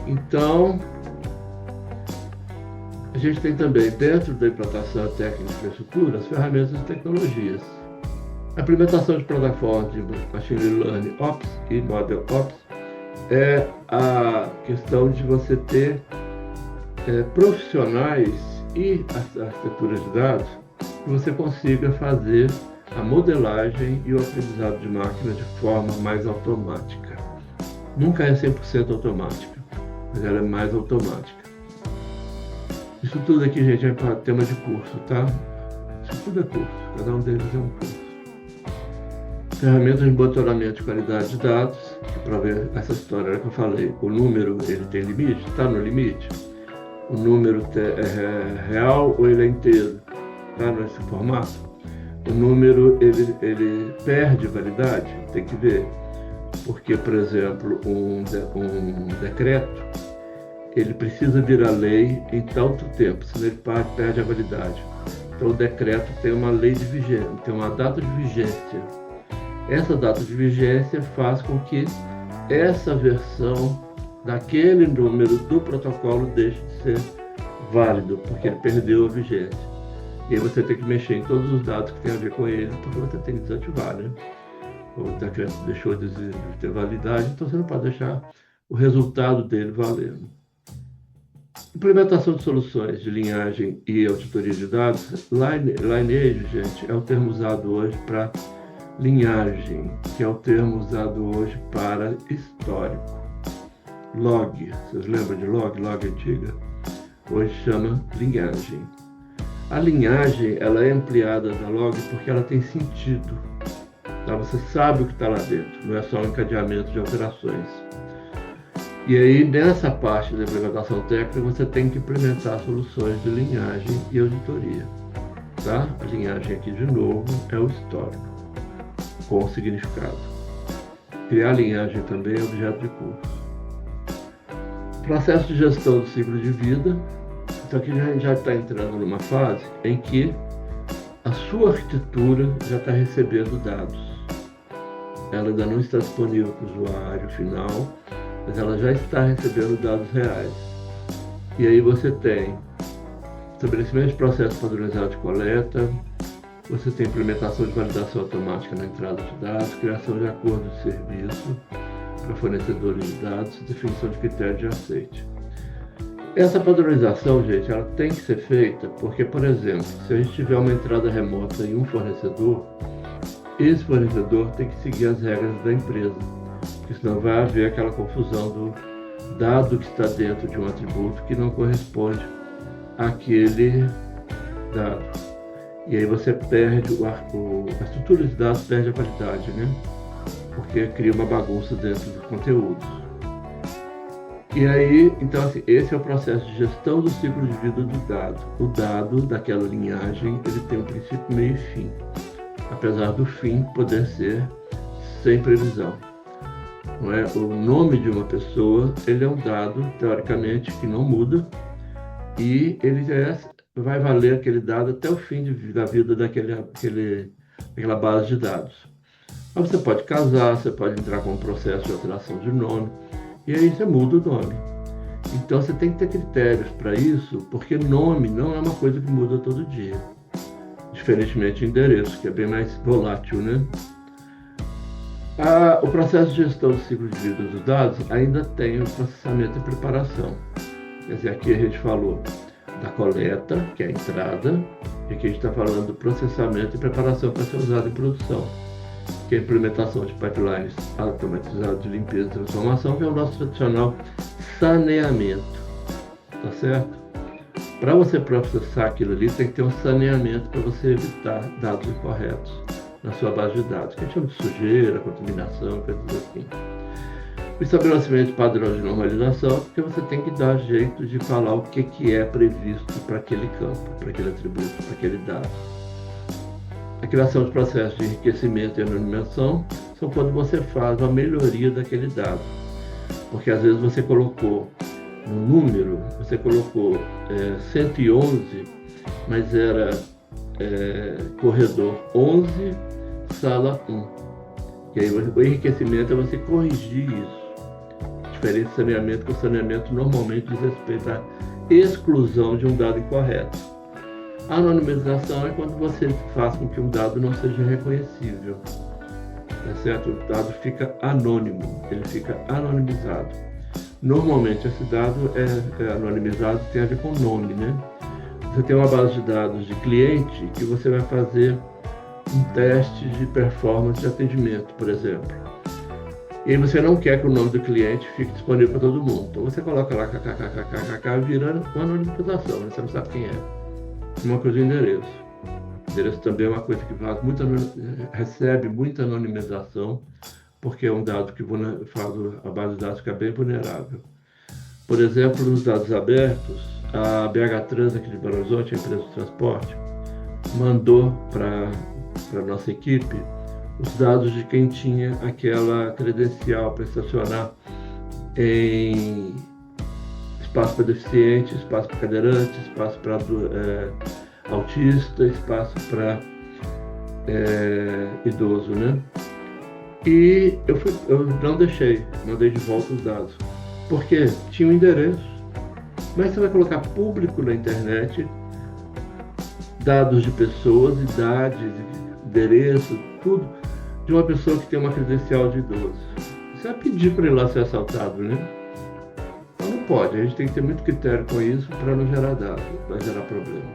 Então, a gente tem também, dentro da implantação técnica de infraestrutura, as ferramentas e tecnologias. A implementação de plataformas de Machine Learning Ops e Model Ops é a questão de você ter profissionais e as arquiteturas de dados que você consiga fazer a modelagem e o aprendizado de máquina de forma mais automática. Nunca é 100% automática, mas ela é mais automática. Isso tudo aqui, gente, é para tema de curso, tá? Isso tudo é curso, cada um deles é um curso. Ferramentas de monitoramento de qualidade de dados, para ver essa história que eu falei. O número, ele tem limite? Está no limite? O número é real ou ele é inteiro? Está nesse formato? O número, ele perde validade? Tem que ver. Porque, por exemplo, um decreto, ele precisa virar lei em tanto tempo, senão ele perde a validade. Então o decreto tem uma lei de vigência, tem uma data de vigência. Essa data de vigência faz com que essa versão daquele número do protocolo deixe de ser válido, porque ele perdeu a vigência. E aí você tem que mexer em todos os dados que tem a ver com ele, porque você tem que desativar, né? O decreto deixou de ter validade, então você não pode deixar o resultado dele valendo. Implementação de soluções de linhagem e auditoria de dados. Lineage, gente, é o termo usado hoje para linhagem, que é o termo usado hoje para histórico. Log, vocês lembram de log? Log antiga? Hoje chama linhagem. A linhagem, ela é ampliada da log porque ela tem sentido. Tá? Você sabe o que está lá dentro, não é só um encadeamento de operações. E aí, nessa parte da implementação técnica, você tem que implementar soluções de linhagem e auditoria. Tá? A linhagem aqui, de novo, é o histórico, com significado. Criar linhagem também é objeto de curso. Processo de gestão do ciclo de vida. Então aqui a gente já está entrando numa fase em que a sua arquitetura já está recebendo dados. Ela ainda não está disponível para o usuário final, mas ela já está recebendo dados reais. E aí você tem estabelecimento de processo padronizado de coleta, você tem implementação de validação automática na entrada de dados, criação de acordo de serviço para fornecedores de dados, definição de critérios de aceite. Essa padronização, gente, ela tem que ser feita porque, por exemplo, se a gente tiver uma entrada remota em um fornecedor, esse fornecedor tem que seguir as regras da empresa, porque senão vai haver aquela confusão do dado que está dentro de um atributo que não corresponde àquele dado. E aí você perde, a estrutura de dados perde a qualidade, né? Porque cria uma bagunça dentro dos conteúdos. E aí, então assim, esse é o processo de gestão do ciclo de vida do dado. O dado daquela linhagem, ele tem um princípio, meio e fim. Apesar do fim poder ser sem previsão. Não é? O nome de uma pessoa, ele é um dado, teoricamente, que não muda, e ele vai valer aquele dado até o fim da vida daquela base de dados. Mas você pode casar, você pode entrar com um processo de alteração de nome, e aí você muda o nome. Então você tem que ter critérios para isso, porque nome não é uma coisa que muda todo dia. diferentemente de endereço, que é bem mais volátil, né? O processo de gestão do ciclo de vida dos dados ainda tem o processamento e preparação. Quer dizer, aqui a gente falou da coleta, que é a entrada, e aqui a gente está falando do processamento e preparação para ser usado em produção, que é a implementação de pipelines automatizados de limpeza e transformação, que é o nosso tradicional saneamento, tá certo? Para você processar aquilo ali, tem que ter um saneamento para você evitar dados incorretos na sua base de dados, que a gente chama de sujeira, contaminação, coisas assim. O estabelecimento de padrão de normalização, porque você tem que dar jeito de falar o que é previsto para aquele campo, para aquele atributo, para aquele dado. A criação de processos de enriquecimento e anonimização são quando você faz uma melhoria daquele dado. Porque às vezes você colocou no número, você colocou 111, mas era corredor 11, sala 1. E aí o enriquecimento é você corrigir isso. Diferente do saneamento, que o saneamento normalmente diz respeito à exclusão de um dado incorreto. A anonimização é quando você faz com que um dado não seja reconhecível. Tá certo? O dado fica anônimo, ele fica anonimizado. Normalmente esse dado é anonimizado, tem a ver com nome, né? Você tem uma base de dados de cliente que você vai fazer um teste de performance de atendimento, por exemplo. E aí você não quer que o nome do cliente fique disponível para todo mundo. Então você coloca lá kkkkkk virando uma anonimização, né? Você não sabe quem é. Uma coisa de endereço. Endereço também é uma coisa que recebe muita anonimização, porque é um dado que faz a base de dados ficar bem vulnerável. Por exemplo, nos dados abertos, a BH Trans aqui de Belo Horizonte, a empresa de transporte, mandou para a nossa equipe os dados de quem tinha aquela credencial para estacionar em espaço para deficiente, espaço para cadeirante, espaço para autista, espaço para idoso, né? E eu não mandei de volta os dados, porque tinha um endereço. Mas você vai colocar público na internet, dados de pessoas, idade, endereço, tudo, de uma pessoa que tem uma credencial de idoso. Você vai pedir para ele lá ser assaltado, né? Então não pode, a gente tem que ter muito critério com isso para não gerar dados, vai gerar problema.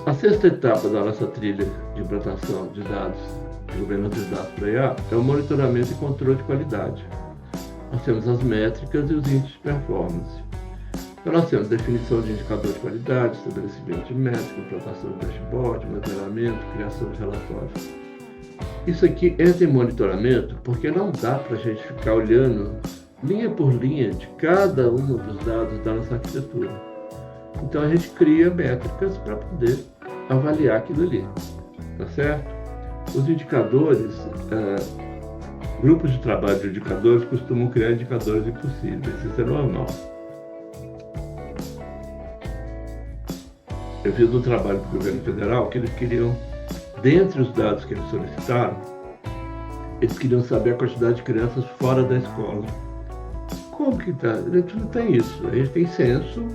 A sexta etapa da nossa trilha de implantação de dados, de governança de dados para IA, é o monitoramento e controle de qualidade. Nós temos as métricas e os índices de performance. Então nós temos definição de indicador de qualidade, estabelecimento de métrica, implantação de dashboard, monitoramento, criação de relatórios. Isso aqui entra em monitoramento porque não dá para a gente ficar olhando linha por linha de cada um dos dados da nossa arquitetura. Então a gente cria métricas para poder avaliar aquilo ali, tá certo? Os indicadores, grupos de trabalho de indicadores costumam criar indicadores impossíveis, isso é normal. Eu fiz um trabalho para o governo federal que eles queriam, dentre os dados que eles solicitaram, eles queriam saber a quantidade de crianças fora da escola. Como que tá? A gente não tem isso, a gente tem censo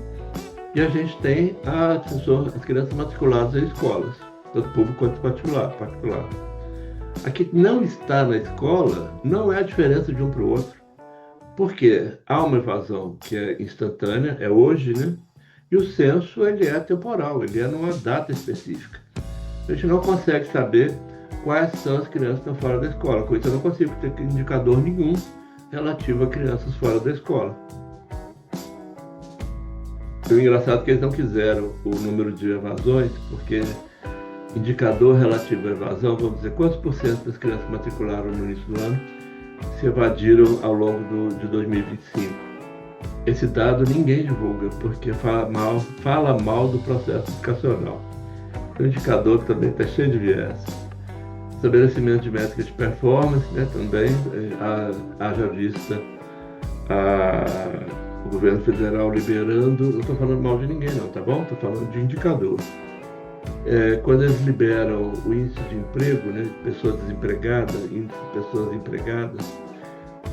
e a gente tem as crianças matriculadas em escolas, tanto público quanto particular. Aqui não está na escola não é a diferença de um para o outro, porque há uma evasão que é instantânea, é hoje, né? E o censo, ele é temporal, ele é numa data específica. A gente não consegue saber quais são as crianças que estão fora da escola. Com isso, eu não consigo ter indicador nenhum relativo a crianças fora da escola. O engraçado é que eles não quiseram o número de evasões, porque indicador relativo à evasão, vamos dizer, quantos por cento das crianças que matricularam no início do ano se evadiram ao longo de 2025. Esse dado ninguém divulga, porque fala mal do processo educacional. O indicador também está cheio de viés. Estabelecimento de métricas de performance, né, também, haja vista o governo federal liberando, não estou falando mal de ninguém não, tá bom? Estou falando de indicador. Quando eles liberam o índice de emprego, né, de pessoas desempregadas, índice de pessoas empregadas,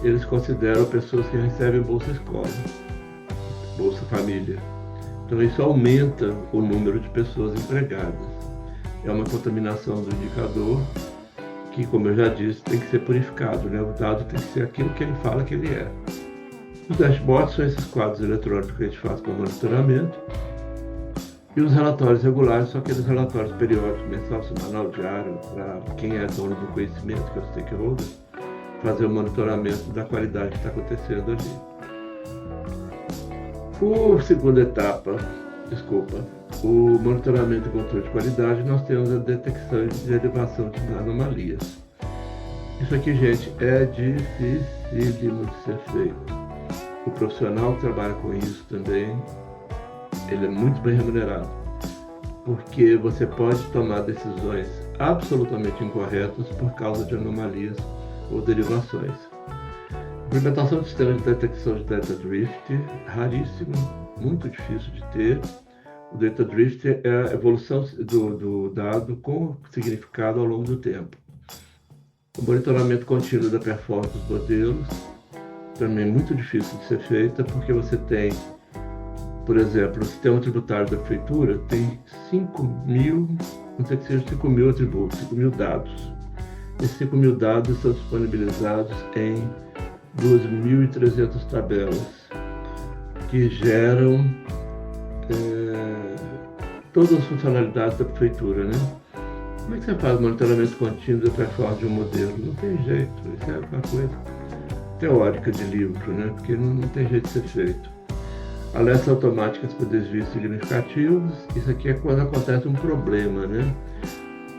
eles consideram pessoas que recebem Bolsa Escola, Bolsa Família. Então isso aumenta o número de pessoas empregadas. é uma contaminação do indicador que, como eu já disse, tem que ser purificado, né? O dado tem que ser aquilo que ele fala que ele é. Os dashboards são esses quadros eletrônicos que a gente faz para monitoramento. E os relatórios regulares são aqueles relatórios periódicos, mensal, semanal, diário, para quem é dono do conhecimento, que é o stakeholder, fazer o monitoramento da qualidade que está acontecendo ali. Segunda etapa, o monitoramento e controle de qualidade, nós temos a detecção e derivação de anomalias. Isso aqui, gente, é dificílimo de ser feito. O profissional que trabalha com isso também, ele é muito bem remunerado, porque você pode tomar decisões absolutamente incorretas por causa de anomalias ou derivações. Implementação de sistema de detecção de data drift, raríssimo, muito difícil de ter. O data drift é a evolução do dado com significado ao longo do tempo. O monitoramento contínuo da performance dos modelos, também muito difícil de ser feita, porque você tem, por exemplo, o sistema tributário da prefeitura tem 5.000, não sei que seja 5.000 atributos, 5.000 dados. Esses 5.000 dados são disponibilizados em 2.300 tabelas, que geram todas as funcionalidades da prefeitura, né? Como é que você faz monitoramento contínuo da performance de um modelo? Não tem jeito, isso é uma coisa teórica de livro, né? Porque não tem jeito de ser feito. Alertas automáticas por desvios significativos, isso aqui é quando acontece um problema, né?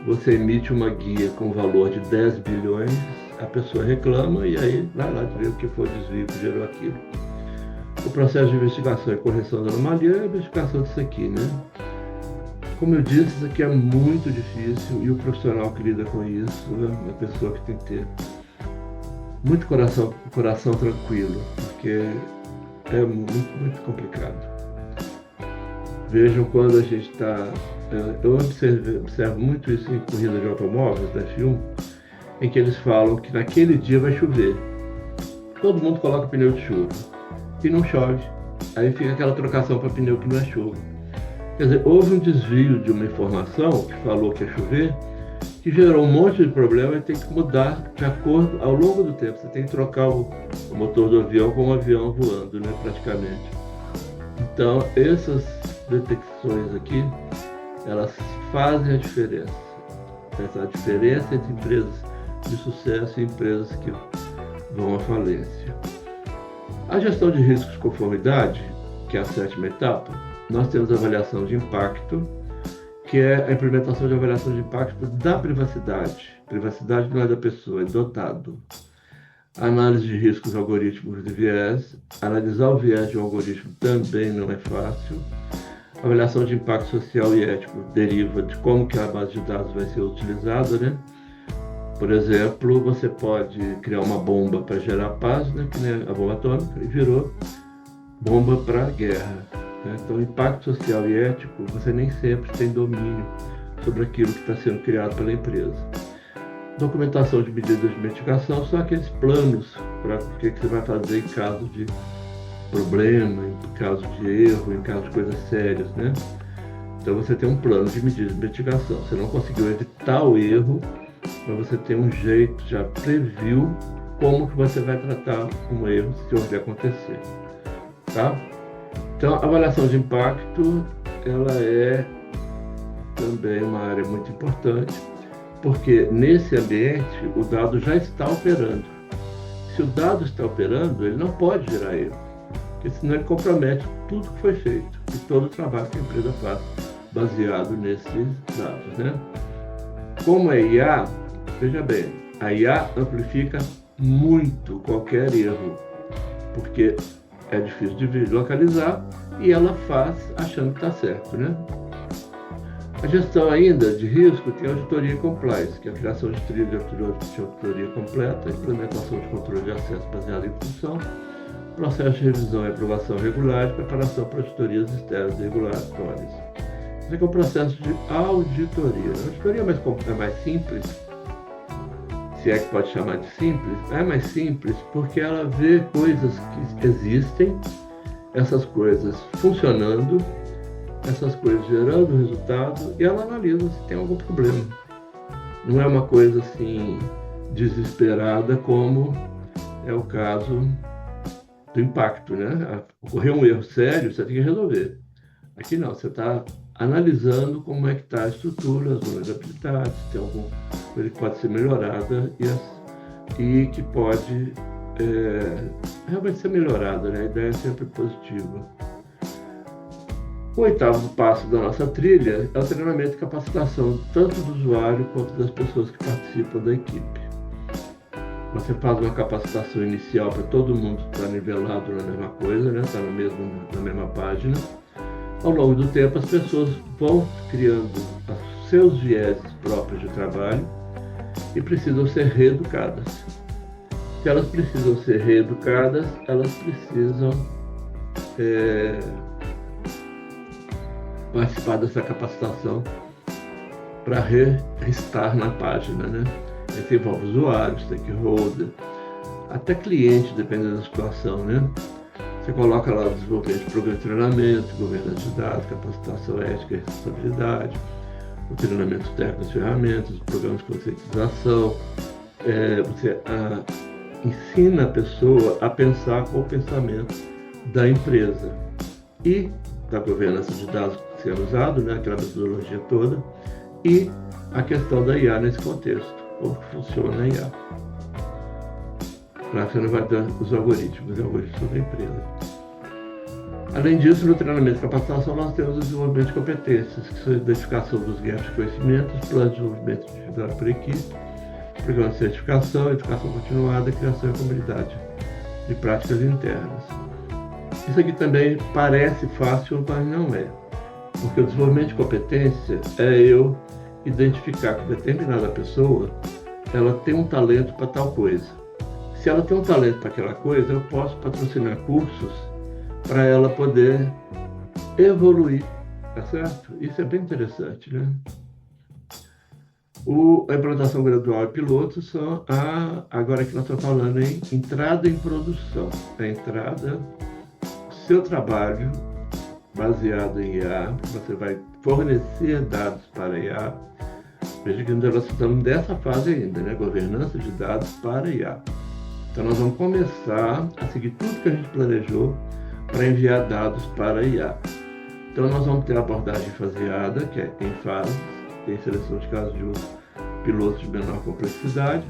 Você emite uma guia com valor de 10 bilhões, a pessoa reclama e aí vai lá ver o que foi o desvio que gerou aquilo. O processo de investigação e correção da anomalia é a investigação disso aqui, né? Como eu disse, isso aqui é muito difícil e o profissional que lida com isso é uma pessoa que tem que ter muito coração tranquilo, porque é muito complicado. Vejam quando a gente está... Eu observo muito isso em corrida de automóveis da F1, em que eles falam que naquele dia vai chover. Todo mundo coloca pneu de chuva e não chove. Aí fica aquela trocação para pneu que não é chuva. Quer dizer, houve um desvio de uma informação que falou que ia chover, que gerou um monte de problema e tem que mudar de acordo ao longo do tempo. Você tem que trocar o motor do avião com um avião voando, né, praticamente. Então, essas detecções aqui, elas fazem a diferença. Essa diferença entre empresas de sucesso e empresas que vão à falência. A gestão de riscos de conformidade, que é a 7ª etapa, nós temos a avaliação de impacto, que é a implementação de avaliação de impacto da privacidade. Privacidade não é da pessoa, é do dado. Análise de riscos algorítmicos de viés. Analisar o viés de um algoritmo também não é fácil. Avaliação de impacto social e ético deriva de como que a base de dados vai ser utilizada, né? Por exemplo, você pode criar uma bomba para gerar paz, né? Que nem a bomba atômica, e virou bomba para guerra. Então, impacto social e ético, você nem sempre tem domínio sobre aquilo que está sendo criado pela empresa. Documentação de medidas de mitigação são aqueles planos para o que você vai fazer em caso de problema, em caso de erro, em caso de coisas sérias, né? Então, você tem um plano de medidas de mitigação. Você não conseguiu evitar o erro, mas você tem um jeito, já previu como que você vai tratar um erro se houver acontecer, tá? Então, a avaliação de impacto, ela é também uma área muito importante, porque nesse ambiente o dado já está operando. Se o dado está operando, ele não pode gerar erro, porque senão ele compromete tudo que foi feito e todo o trabalho que a empresa faz baseado nesses dados, né? Como é IA, veja bem, a IA amplifica muito qualquer erro, porque é difícil de localizar e ela faz achando que está certo, né? A gestão ainda de risco tem auditoria e compliance, que é a criação de trilha de auditoria completa, implementação de controle de acesso baseado em função, processo de revisão e aprovação regular e preparação para auditorias externas e regulatórias. Esse aqui é o processo de auditoria. A auditoria é mais simples, se é que pode chamar de simples, é mais simples porque ela vê coisas que existem, essas coisas funcionando, essas coisas gerando resultado e ela analisa se tem algum problema. Não é uma coisa assim desesperada como é o caso do impacto, né? Ocorreu um erro sério, você tem que resolver. Aqui não, você está analisando como é que está a estrutura, as vulnerabilidades, se tem alguma coisa que pode ser melhorada e que pode realmente ser melhorada, né? A ideia é sempre positiva. O oitavo passo da nossa trilha é o treinamento e capacitação tanto do usuário quanto das pessoas que participam da equipe. Você faz uma capacitação inicial para todo mundo estar nivelado na mesma coisa, né? Está na mesma página. Ao longo do tempo, as pessoas vão criando os seus vieses próprios de trabalho e precisam ser reeducadas. Se elas precisam ser reeducadas, elas precisam participar dessa capacitação para estar na página, né? Isso envolve usuários, stakeholder, até cliente, dependendo da situação, né? Você coloca lá o desenvolvimento de programa de treinamento, governança de dados, capacitação ética e responsabilidade, o treinamento técnico das ferramentas, os programas de conscientização. Você ensina a pessoa a pensar com o pensamento da empresa e da governança de dados sendo usado, né, aquela metodologia toda, e a questão da IA nesse contexto, como funciona a IA. Claro que você não vai dar os algoritmos sobre a empresa. Além disso, no treinamento e capacitação, nós temos o desenvolvimento de competências, que são a identificação dos gaps de conhecimentos, plano de desenvolvimento individual por equipe, programa de certificação, educação continuada, criação e comunidade de práticas internas. Isso aqui também parece fácil, mas não é. Porque o desenvolvimento de competência é eu identificar que determinada pessoa ela tem um talento para tal coisa. Se ela tem um talento para aquela coisa, eu posso patrocinar cursos para ela poder evoluir, tá certo? Isso é bem interessante, né? A implantação gradual e piloto são agora que nós estamos falando em entrada em produção. A entrada, seu trabalho baseado em IA, você vai fornecer dados para IA. Veja que nós estamos nessa fase ainda, né? Governança de dados para IA. Então nós vamos começar a seguir tudo que a gente planejou para enviar dados para IA. Então nós vamos ter a abordagem faseada, que é em fases, tem seleção de casos de uso, pilotos de menor complexidade,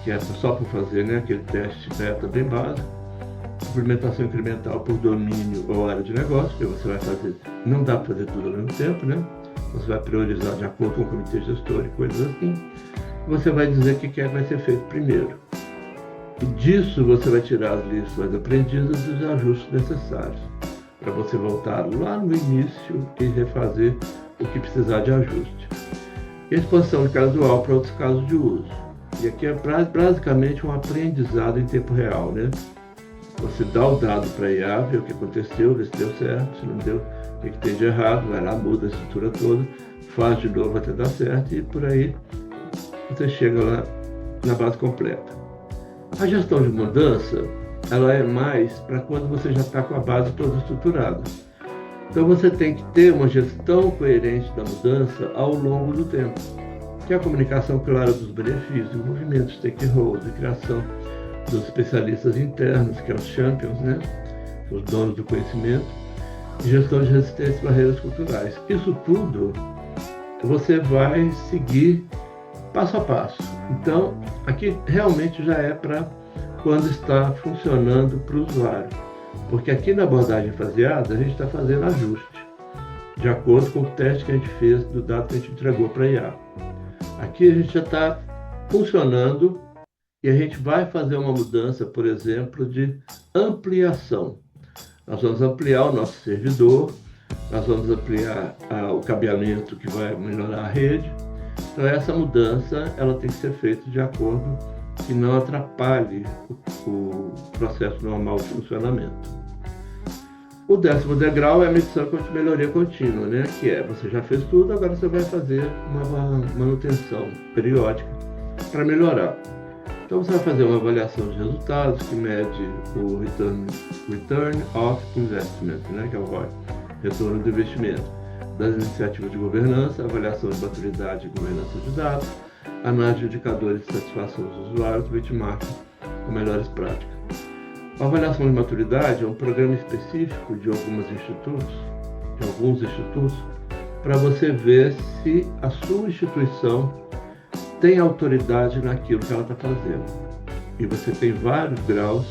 que é só para fazer, né, aquele teste beta bem básico, implementação incremental por domínio ou área de negócio, que você vai fazer, não dá para fazer tudo ao mesmo tempo, né? Você vai priorizar de acordo com o comitê gestor e coisas assim. Você vai dizer o que é que vai ser feito primeiro. E disso você vai tirar as lições aprendidas e os ajustes necessários, para você voltar lá no início e refazer o que precisar de ajuste. Expansão de casual para outros casos de uso. E aqui é basicamente um aprendizado em tempo real, né? Você dá o dado para a IA, vê o que aconteceu, vê se deu certo, se não deu, o que tem de errado, vai lá, muda a estrutura toda, faz de novo até dar certo e por aí você chega lá na base completa. A gestão de mudança, ela é mais para quando você já está com a base toda estruturada. Então você tem que ter uma gestão coerente da mudança ao longo do tempo, que é a comunicação clara dos benefícios, o movimento stakeholder, a criação dos especialistas internos, que é os champions, né? Os donos do conhecimento, e gestão de resistência e barreiras culturais. Isso tudo você vai seguir passo a passo. Então, aqui realmente já é para quando está funcionando para o usuário. Porque aqui na abordagem faseada, a gente está fazendo ajuste, de acordo com o teste que a gente fez do dado que a gente entregou para a IA. Aqui a gente já está funcionando e a gente vai fazer uma mudança, por exemplo, de ampliação. Nós vamos ampliar o nosso servidor, nós vamos ampliar o cabeamento que vai melhorar a rede. Então essa mudança ela tem que ser feita de acordo que não atrapalhe o processo normal de funcionamento. O 10º degrau é a medição de melhoria contínua, né? Que é, você já fez tudo, agora você vai fazer uma manutenção periódica para melhorar. Então você vai fazer uma avaliação de resultados que mede o Return of Investment, né? Que é o ROI. retorno do investimento, das iniciativas de governança, avaliação de maturidade e governança de dados, análise de indicadores de satisfação dos usuários, benchmarking com melhores práticas. A avaliação de maturidade é um programa específico de alguns institutos, para você ver se a sua instituição tem autoridade naquilo que ela está fazendo. E você tem vários graus.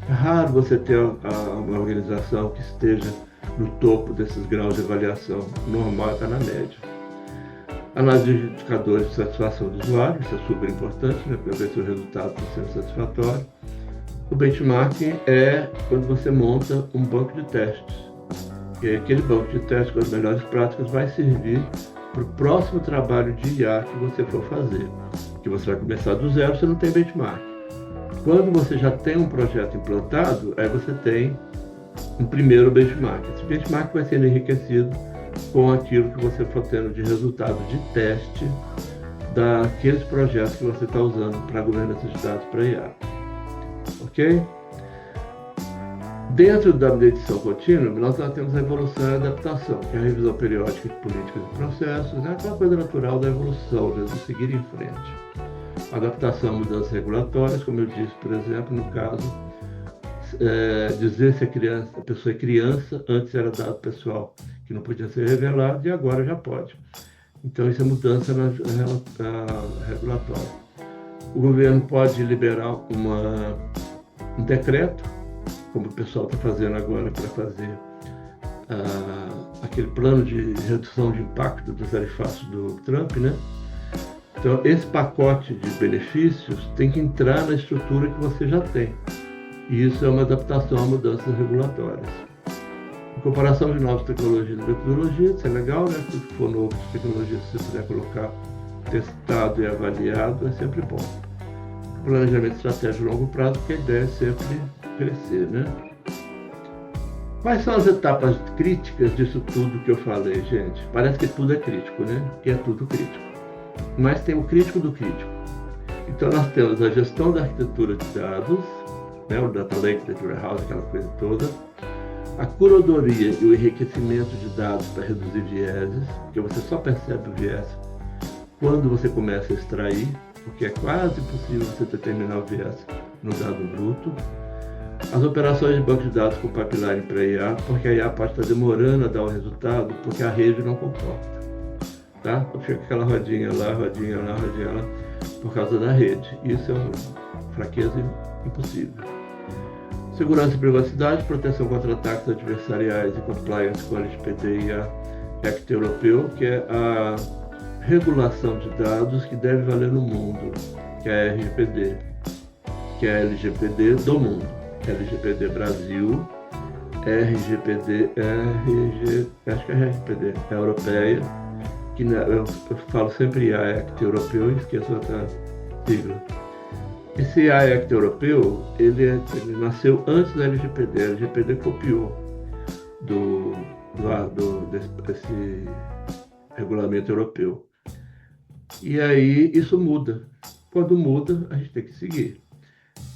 É raro você ter uma organização que esteja no topo desses graus de avaliação. O normal está na média. Análise de indicadores de satisfação do usuário, isso é super importante, né, para ver se o resultado está sendo satisfatório. O benchmarking é quando você monta um banco de testes. E aí, aquele banco de testes com as melhores práticas vai servir para o próximo trabalho de IA que você for fazer. Que você vai começar do zero, você não tem benchmark. Quando você já tem um projeto implantado, aí você tem um primeiro benchmark. Esse benchmark vai ser enriquecido com aquilo que você for tendo de resultado de teste daqueles projetos que você está usando para governança de dados para IA. Ok? Dentro da medição contínua, nós temos a evolução e a adaptação, que é a revisão periódica de políticas e processos, né? Aquela coisa natural da evolução, de seguir em frente. A adaptação a mudanças regulatórias, como eu disse, por exemplo, no caso, dizer se a pessoa é criança, antes era dado pessoal que não podia ser revelado e agora já pode. Então, isso é mudança regulatória. O governo pode liberar um decreto, como o pessoal está fazendo agora para fazer aquele plano de redução de impacto dos tarifaços do Trump, né? Então, esse pacote de benefícios tem que entrar na estrutura que você já tem. E isso é uma adaptação a mudanças regulatórias. Incorporação de novas tecnologias e metodologias, isso é legal, né? Tudo que for novo, tecnologias que você puder colocar testado e avaliado é sempre bom. Planejamento estratégico a longo prazo, porque a ideia é sempre crescer, né? Quais são as etapas críticas disso tudo que eu falei, gente? Parece que tudo é crítico, né? E é tudo crítico. Mas tem o crítico do crítico. Então nós temos a gestão da arquitetura de dados, né? O Data Lake, Data Warehouse, aquela coisa toda. A curadoria e o enriquecimento de dados para reduzir vieses, porque você só percebe o viés quando você começa a extrair, porque é quase impossível você determinar o viés no dado bruto. As operações de banco de dados com pipeline para IA, porque a IA pode estar demorando a dar o resultado, porque a rede não comporta. Tá? Fica aquela rodinha lá, por causa da rede. Isso é uma fraqueza impossível. Segurança e privacidade, proteção contra ataques adversariais e compliance com a LGPD e a Act Europeu, que é a regulação de dados que deve valer no mundo, que é a RGPD, que é a LGPD do mundo. LGPD Brasil, acho que é RGPD, é europeia, que eu falo sempre a Act Europeu e esqueço outra sigla. Esse Act Europeu, ele nasceu antes da LGPD. A LGPD copiou desse regulamento europeu. E aí isso muda. Quando muda, a gente tem que seguir.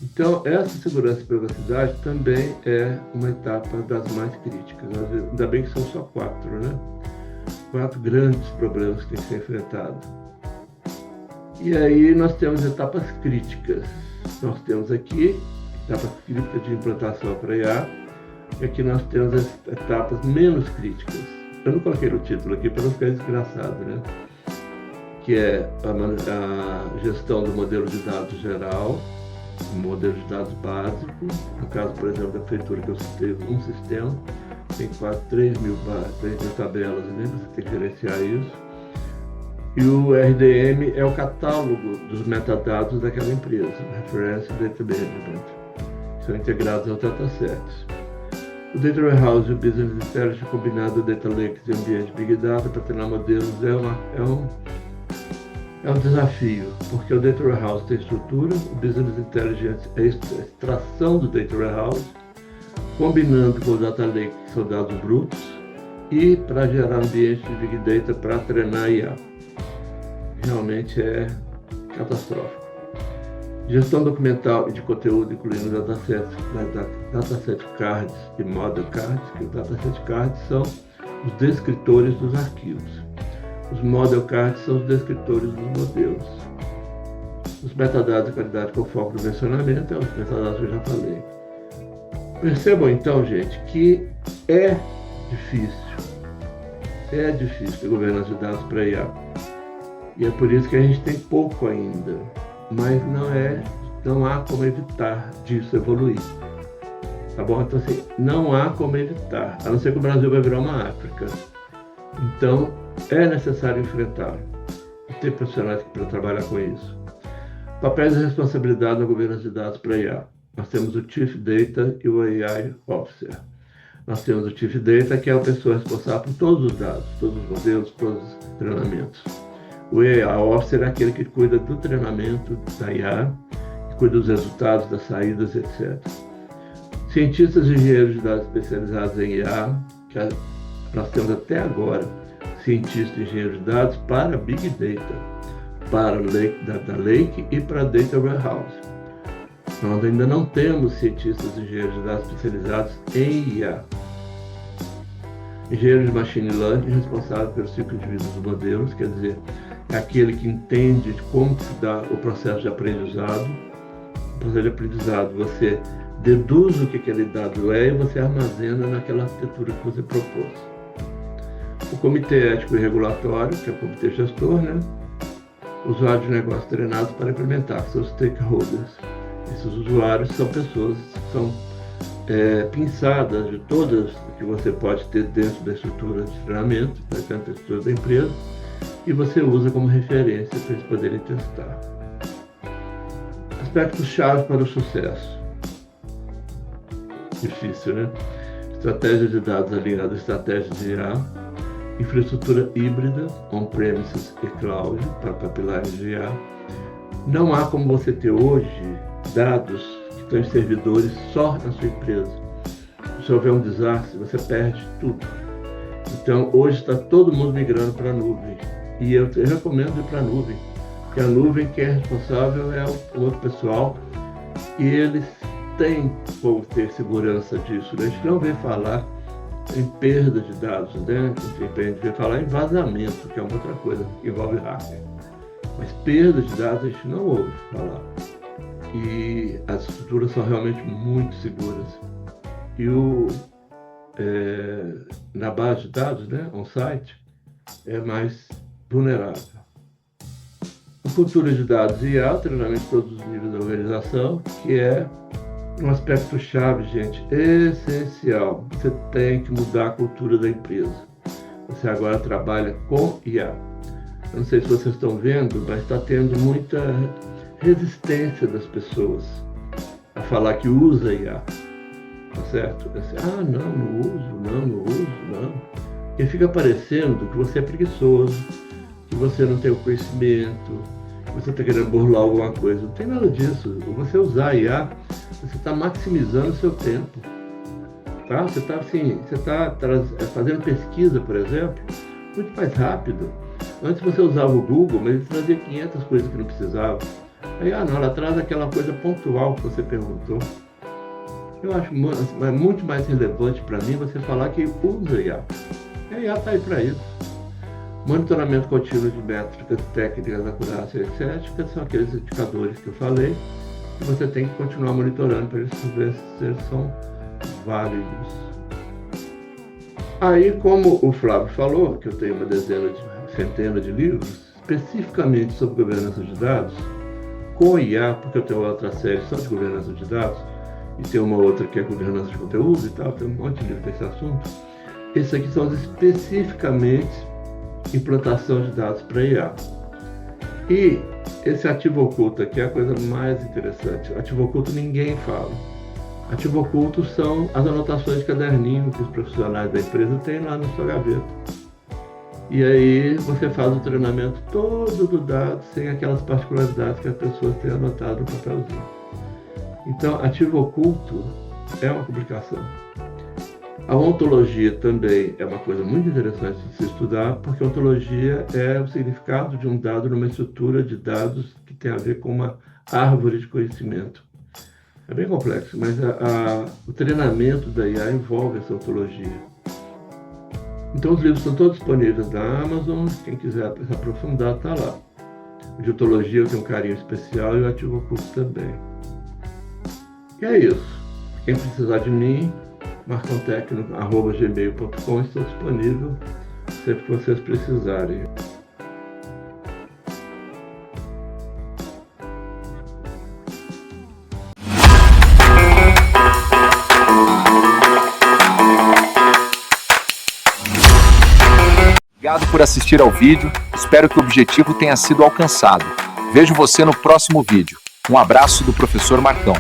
Então, essa segurança e privacidade também é uma etapa das mais críticas. Ainda bem que são só 4, né? 4 grandes problemas que têm que ser enfrentados. E aí nós temos etapas críticas. Nós temos aqui etapas críticas de implantação para IA, e aqui nós temos as etapas menos críticas. Eu não coloquei no título aqui para não ficar desgraçado, né? Que é a gestão do modelo de dados geral, um modelo de dados básico. No caso, por exemplo, da prefeitura que eu citei, um sistema, tem quase 3 mil tabelas, né? Você tem que gerenciar isso. E o RDM é o catálogo dos metadados daquela empresa, Reference Data Management. São integrados aos datasets. O Data Warehouse e o Business Intelligence combinado Data Lakes e ambiente Big Data para treinar modelos é um desafio, porque o Data Warehouse tem estrutura, o Business Intelligence é a extração do Data Warehouse, combinando com o Data Lake, que são dados brutos, e para gerar ambiente de Big Data para treinar IA. Realmente é catastrófico. Gestão documental e de conteúdo, incluindo dataset cards e model cards, que os dataset cards são os descritores dos arquivos. Os model cards são os descritores dos modelos. Os metadados de qualidade com foco no versionamento, os metadados que eu já falei. Percebam então, gente, que é difícil ter governança de dados para IA. E é por isso que a gente tem pouco ainda. Mas não há como evitar disso evoluir. Tá bom? Então, assim, não há como evitar, a não ser que o Brasil vai virar uma África. Então, é necessário enfrentar e ter profissionais para trabalhar com isso. Papéis e responsabilidade na governança de dados para IA. Nós temos o Chief Data e o AI Officer. Nós temos o Chief Data, que é a pessoa responsável por todos os dados, todos os modelos, todos os treinamentos. O AI Officer é aquele que cuida do treinamento da IA, que cuida dos resultados, das saídas, etc. Cientistas e engenheiros de dados especializados em IA, que nós temos até agora cientistas e engenheiros de dados para Big Data, para Data Lake e para Data Warehouse. Nós ainda não temos cientistas e engenheiros de dados especializados em IA. Engenheiro de Machine Learning responsável pelo ciclo de vida dos modelos, quer dizer, é aquele que entende de como se dá o processo de aprendizado. O processo de aprendizado, você deduz o que aquele dado é e você armazena naquela arquitetura que você propôs. O Comitê Ético e Regulatório, que é o Comitê Gestor, né? Usuários de negócio treinados para implementar, seus stakeholders. Esses usuários são pessoas que são pinçadas de todas que você pode ter dentro da estrutura de treinamento, dentro da estrutura da empresa, e você usa como referência para eles poderem testar. Aspectos-chave para o sucesso. Difícil, né? Estratégia de dados alinhada à estratégia de IA, infraestrutura híbrida, on-premises e cloud, para pipelines de IA. Não há como você ter hoje dados que estão em servidores só na sua empresa. Se houver um desastre, você perde tudo. Então, hoje está todo mundo migrando para a nuvem. E eu recomendo ir para a nuvem, porque a nuvem que é responsável é o outro pessoal e eles têm como ter segurança disso. A gente não vê falar em perda de dados, né? A gente vê falar em vazamento, que é uma outra coisa que envolve hacker. Mas perda de dados a gente não ouve falar. E as estruturas são realmente muito seguras. E na base de dados, né, on-site, é mais vulnerável. A cultura de dados e IA, treinamento de todos os níveis da organização, que é um aspecto-chave, gente, essencial. Você tem que mudar a cultura da empresa. Você agora trabalha com IA. Eu não sei se vocês estão vendo, mas está tendo muita resistência das pessoas a falar que usa IA. Tá certo? Não uso. Porque fica parecendo que você é preguiçoso, que você não tem o conhecimento, que você está querendo burlar alguma coisa. Não tem nada disso. Você usar a IA, você está maximizando o seu tempo. Tá? Você está fazendo pesquisa, por exemplo, muito mais rápido. Antes você usava o Google, mas ele trazia 500 coisas que não precisava. Aí, ela traz aquela coisa pontual que você perguntou. Eu acho muito mais relevante para mim você falar que usa IA. A IA está aí para isso. Monitoramento contínuo de métricas, técnicas, acurácia, etc. São aqueles indicadores que eu falei que você tem que continuar monitorando para ver se eles são válidos. Aí, como o Flávio falou, que eu tenho uma centena de livros, especificamente sobre governança de dados, com IA, porque eu tenho outra série só de governança de dados, e tem uma outra que é governança de conteúdo e tal, tem um monte de livro desse assunto. Esses aqui são especificamente implantação de dados para IA. E esse ativo oculto aqui é a coisa mais interessante. Ativo oculto ninguém fala. Ativo oculto são as anotações de caderninho que os profissionais da empresa têm lá na sua gaveta. E aí você faz o treinamento todo do dado sem aquelas particularidades que as pessoas têm anotado no papelzinho. Então, ativo oculto é uma publicação. A ontologia também é uma coisa muito interessante de se estudar, porque a ontologia é o significado de um dado numa estrutura de dados que tem a ver com uma árvore de conhecimento. É bem complexo, mas o treinamento da IA envolve essa ontologia. Então os livros estão todos disponíveis na Amazon, quem quiser se aprofundar está lá. De ontologia eu tenho um carinho especial e o Ativo Oculto também. E é isso. Quem precisar de mim, marcontecno@gmail.com, estou disponível sempre que vocês precisarem. Obrigado por assistir ao vídeo, espero que o objetivo tenha sido alcançado. Vejo você no próximo vídeo. Um abraço do professor Marcão.